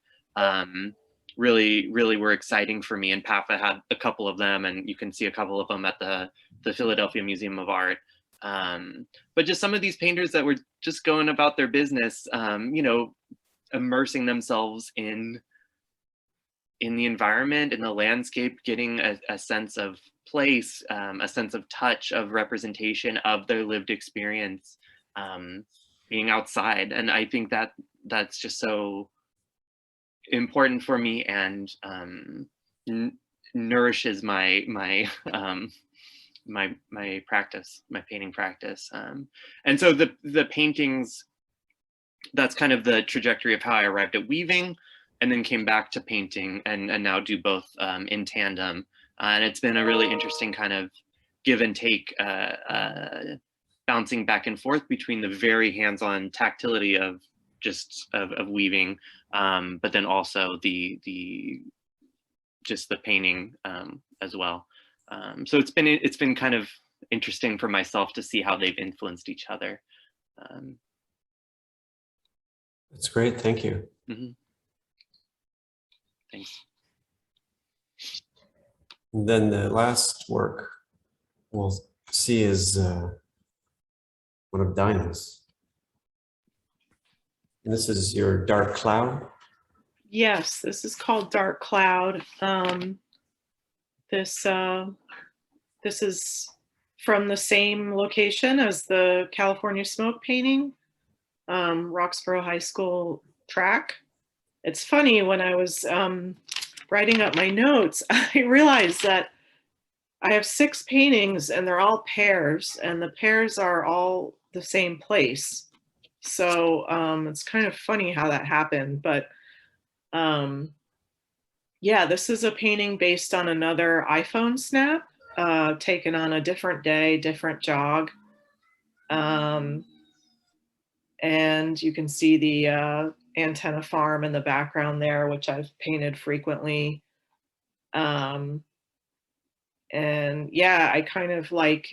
really were exciting for me, and PAFA had a couple of them, and you can see a couple of them at the Philadelphia Museum of Art. But just some of these painters that were just going about their business, you know, immersing themselves in the environment, in the landscape, getting a sense of place, a sense of touch, of representation of their lived experience, being outside. And I think that that's just so important for me, and nourishes my practice, my painting practice. And so the paintings that's kind of the trajectory of how I arrived at weaving, and then came back to painting, and now do both in tandem. And it's been a really interesting kind of give and take, bouncing back and forth between the very hands-on tactility of just of weaving, but then also the just the painting as well. So it's been kind of interesting for myself to see how they've influenced each other. That's great. Thank you. Mm-hmm. Thanks. And then the last work we'll see is one of Daina's. And this is your Dark Cloud. Yes, this is called Dark Cloud. This is from the same location as the California Smoke painting, Roxborough High School track. It's funny, when I was writing up my notes, I realized that I have 6 paintings and they're all pairs, and the pairs are all the same place. So it's kind of funny how that happened, but yeah, this is a painting based on another iPhone snap, taken on a different day, different jog. And you can see the antenna farm in the background there, which I've painted frequently. And yeah, I kind of like,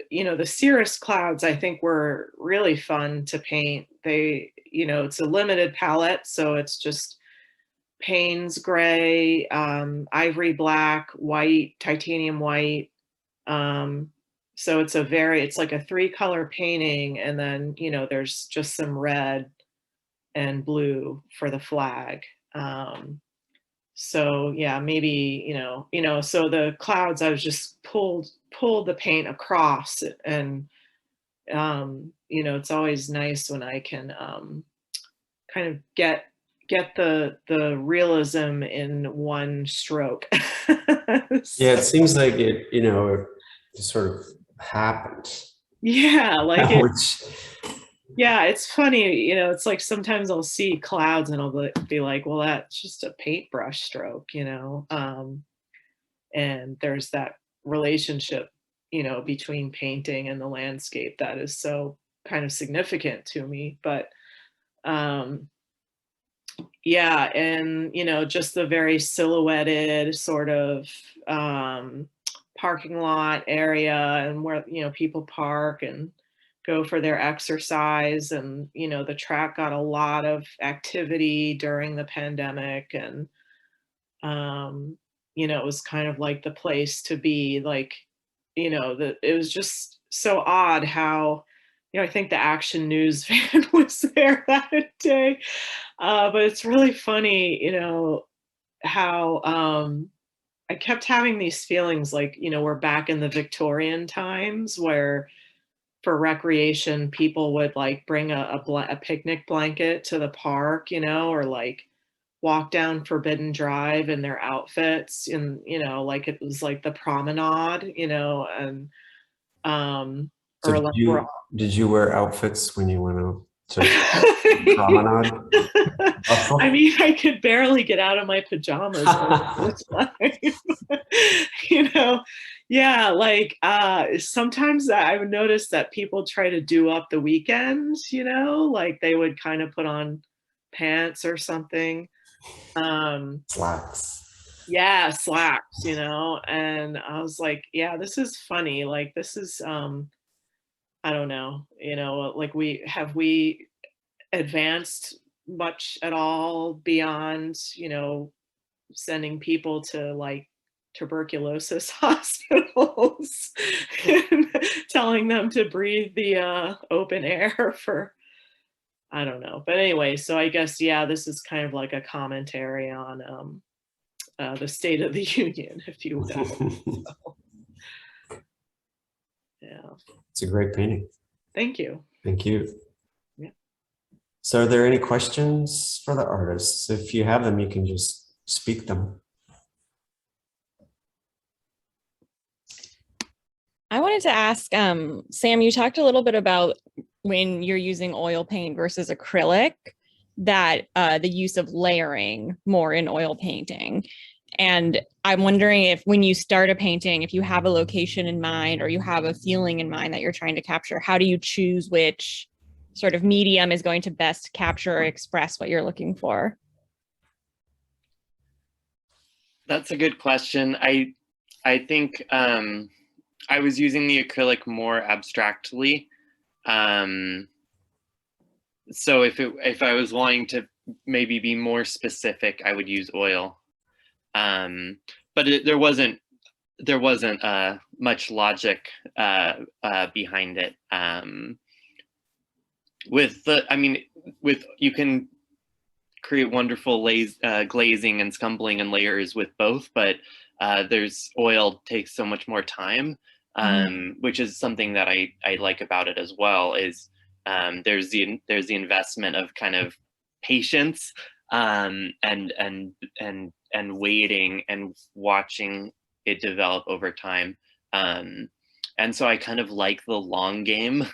you know, the cirrus clouds, I think, were really fun to paint. They, you know, it's a limited palette, so it's just Payne's gray, ivory black, white, titanium white. So it's it's like a 3-color painting, and then, you know, there's just some red and blue for the flag. So yeah, maybe, you know, so the clouds, I was just pulled the paint across, and you know, it's always nice when I can kind of get the realism in one stroke. Yeah, it seems like it, you know, it just sort of happened. Yeah, like it, Which, yeah, it's funny, you know, it's like sometimes I'll see clouds and I'll be like, well, that's just a paintbrush stroke, you know. And there's that relationship, you know, between painting and the landscape that is so kind of significant to me. But yeah, and, you know, just the very silhouetted sort of parking lot area, and where, you know, people park and go for their exercise. And, you know, the track got a lot of activity during the pandemic, and you know, it was kind of like the place to be. Like, you know, it was just so odd how, you know, I think the Action News van was there that day. But it's really funny, you know, how I kept having these feelings like, you know, we're back in the Victorian times, where for recreation, people would like bring a picnic blanket to the park, you know, or like walk down Forbidden Drive in their outfits, and, you know, like it was like the promenade, you know. And so or like did you wear outfits when you went out to promenade? I mean, I could barely get out of my pajamas most of the time. You know, yeah, like sometimes I would notice that people try to do up the weekends, you know, like they would kind of put on pants or something. Slacks. Yeah, slacks, you know. And I was like, yeah, this is funny. Like, this is I don't know, you know, like we advanced much at all beyond, you know, sending people to like tuberculosis hospitals and telling them to breathe the open air for, I don't know. But anyway, so I guess, yeah, this is kind of like a commentary on the State of the Union, if you will. So, yeah. It's a great painting. Thank you. Thank you. Yeah. So are there any questions for the artists? If you have them, you can just speak them. I wanted to ask, Sam, you talked a little bit about when you're using oil paint versus acrylic, that the use of layering more in oil painting. And I'm wondering if when you start a painting, if you have a location in mind or you have a feeling in mind that you're trying to capture, how do you choose which sort of medium is going to best capture or express what you're looking for? That's a good question. I think I was using the acrylic more abstractly. So if I was wanting to maybe be more specific, I would use oil. But there wasn't much logic behind it. You can create wonderful glazing and scumbling and layers with both, but there's oil takes so much more time, which is something that I like about it as well. Is there's the investment of kind of patience and waiting and watching it develop over time. And so I kind of like the long game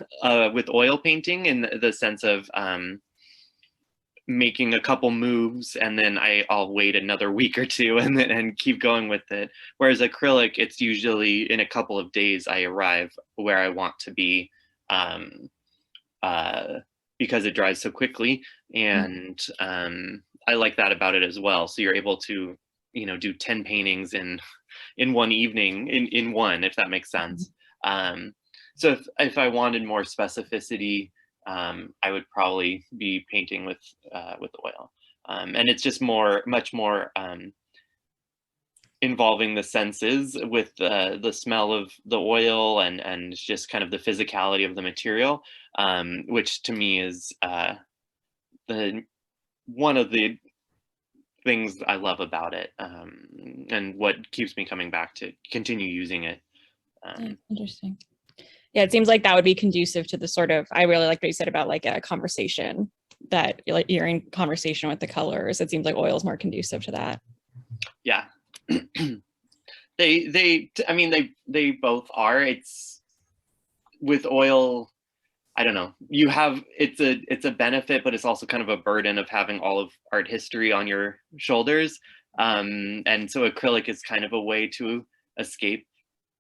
with oil painting in the sense of making a couple moves and then I'll wait another week or two and keep going with it. Whereas acrylic, it's usually in a couple of days I arrive where I want to be, because it dries so quickly. And I like that about it as well. So you're able to, do 10 paintings in one evening, in one, if that makes sense. So if I wanted more specificity, I would probably be painting with oil, and it's just much more involving the senses with the smell of the oil and just kind of the physicality of the material, which to me is one of the things I love about it, and what keeps me coming back to continue using it. Interesting. Yeah, it seems like that would be conducive to the sort of, I really like what you said about like a conversation, that you're in conversation with the colors. It seems like oil is more conducive to that. Yeah. They both are. It's with oil, I don't know, it's a benefit, but it's also kind of a burden of having all of art history on your shoulders. And so acrylic is kind of a way to escape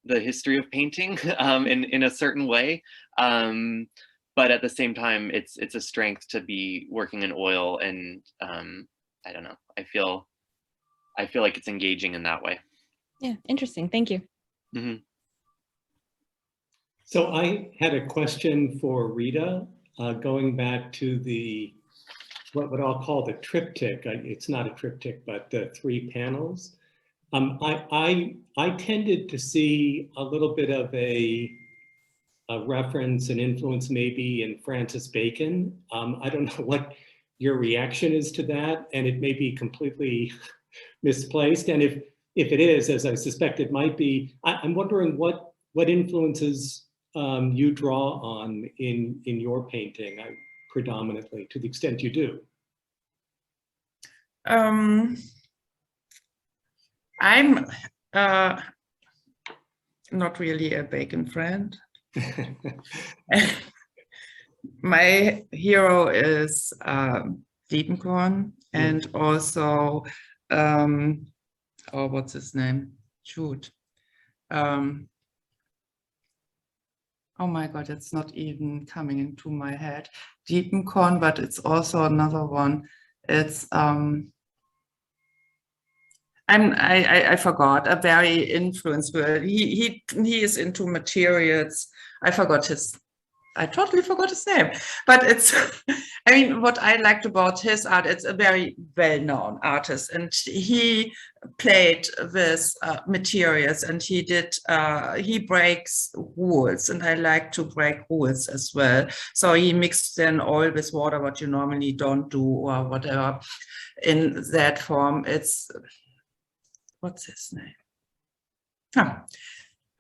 the history of painting in a certain way. But at the same time, it's a strength to be working in oil, and I don't know, I feel like it's engaging in that way. Yeah, interesting. Thank you. Mm-hmm. So I had a question for Rita, going back to what I'll call the triptych. It's not a triptych, but the 3 panels. I tended to see a little bit of a reference and influence maybe in Francis Bacon. I don't know what your reaction is to that, and it may be completely misplaced. And if it is, as I suspect it might be, I'm wondering what influences you draw on in your painting, predominantly, to the extent you do. I'm not really a Bacon friend. My hero is Diebenkorn, and also, what's his name? Shoot. Oh my God, it's not even coming into my head. Diebenkorn, but it's also another one. It's I forgot, a very influenced word. He is into materials. I totally forgot his name, but it's, I mean, what I liked about his art, it's a very well-known artist, and he played with materials, and he breaks rules, and I like to break rules as well. So he mixed then oil with water, what you normally don't do, or whatever, in that form. It's, what's his name? Oh,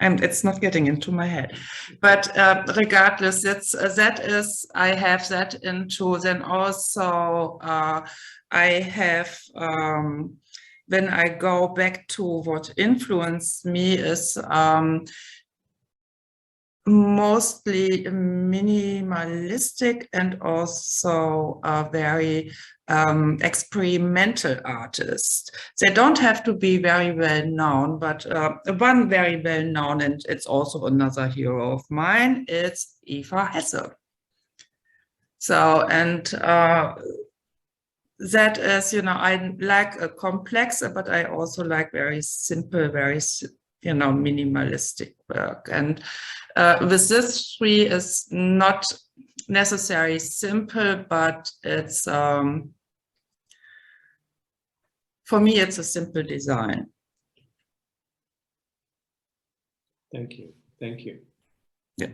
and it's not getting into my head. But regardless, I have that into. Then also I have, when I go back to what influenced me, is mostly minimalistic and also very experimental artists. They don't have to be very well known, but one very well known, and it's also another hero of mine, is Eva Hesse. So, and that is, you know, I like a complex, but I also like very simple, very, you know, minimalistic work. And with this three is not necessarily simple, but it's, for me, it's a simple design. Thank you. Thank you. Yeah.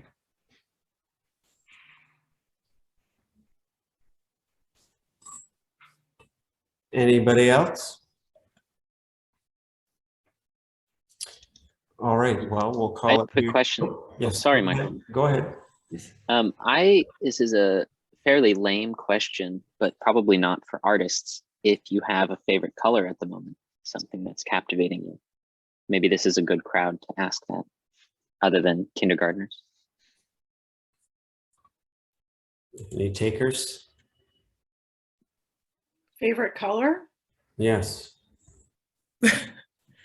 Anybody else? All right, well, we'll I call have it. a quick question. Yes. Sorry, go ahead. Michael. Go ahead. This is a fairly lame question, but probably not for artists. If you have a favorite color at the moment, something that's captivating you, maybe this is a good crowd to ask that, other than kindergartners. Any takers? Favorite color? Yes.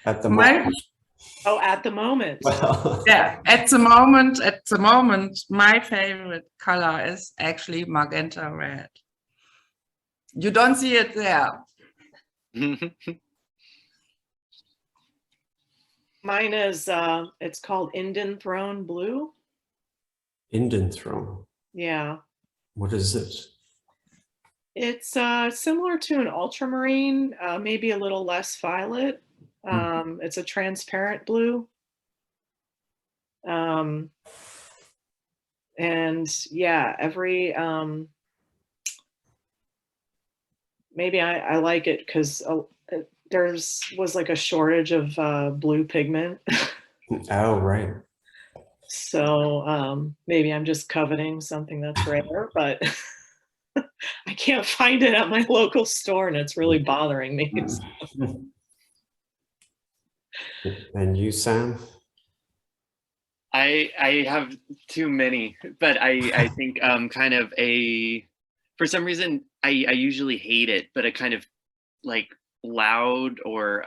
At the My- moment. Oh, at the moment. Well, Yeah, at the moment, my favorite color is actually magenta red. You don't see it there. Mine is, it's called Indian Throne Blue. Indian Throne. Yeah. What is it? It's similar to an ultramarine, maybe a little less violet. It's a transparent blue. And yeah, every, maybe I like it because was like a shortage of blue pigment. Oh, right. So maybe I'm just coveting something that's rare, but I can't find it at my local store and it's really bothering me. And you, Sam? I have too many, but I think kind of for some reason I usually hate it, but a kind of like loud or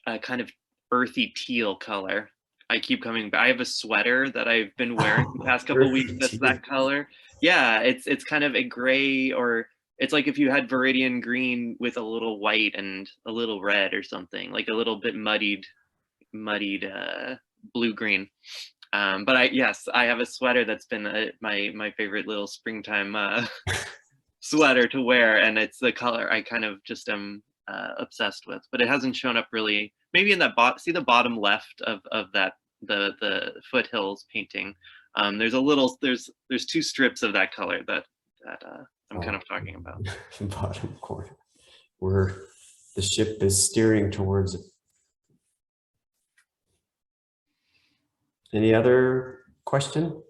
a kind of earthy teal color. I keep coming back. I have a sweater that I've been wearing the past couple of weeks that's that color. Yeah, it's kind of a gray, or it's like if you had Viridian green with a little white and a little red or something, like a little bit muddied blue green. But I have a sweater that's been my favorite little springtime sweater to wear, and it's the color I kind of just am obsessed with. But it hasn't shown up really. Maybe in that see the bottom left of that the foothills painting. There's two strips of that color that I'm kind of talking about. Bottom corner, where the ship is steering towards it. Any other question?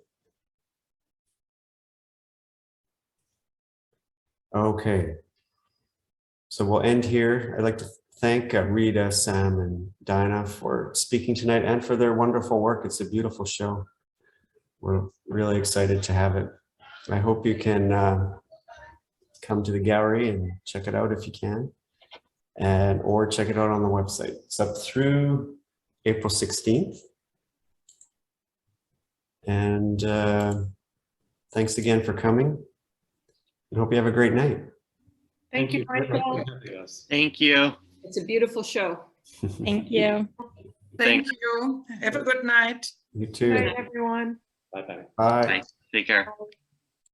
Okay. So we'll end here. I'd like to thank Rita, Sam, and Daina for speaking tonight and for their wonderful work. It's a beautiful show. We're really excited to have it. I hope you can come to the gallery and check it out if you can, or check it out on the website. It's up through April 16th. And thanks again for coming. And hope you have a great night. Thank you, very much Michael. for having us. Thank you. It's a beautiful show. Thank you. Thank you. Have a good night. You Good too. night, everyone. Bye-bye. Bye. Bye. Take care. Bye.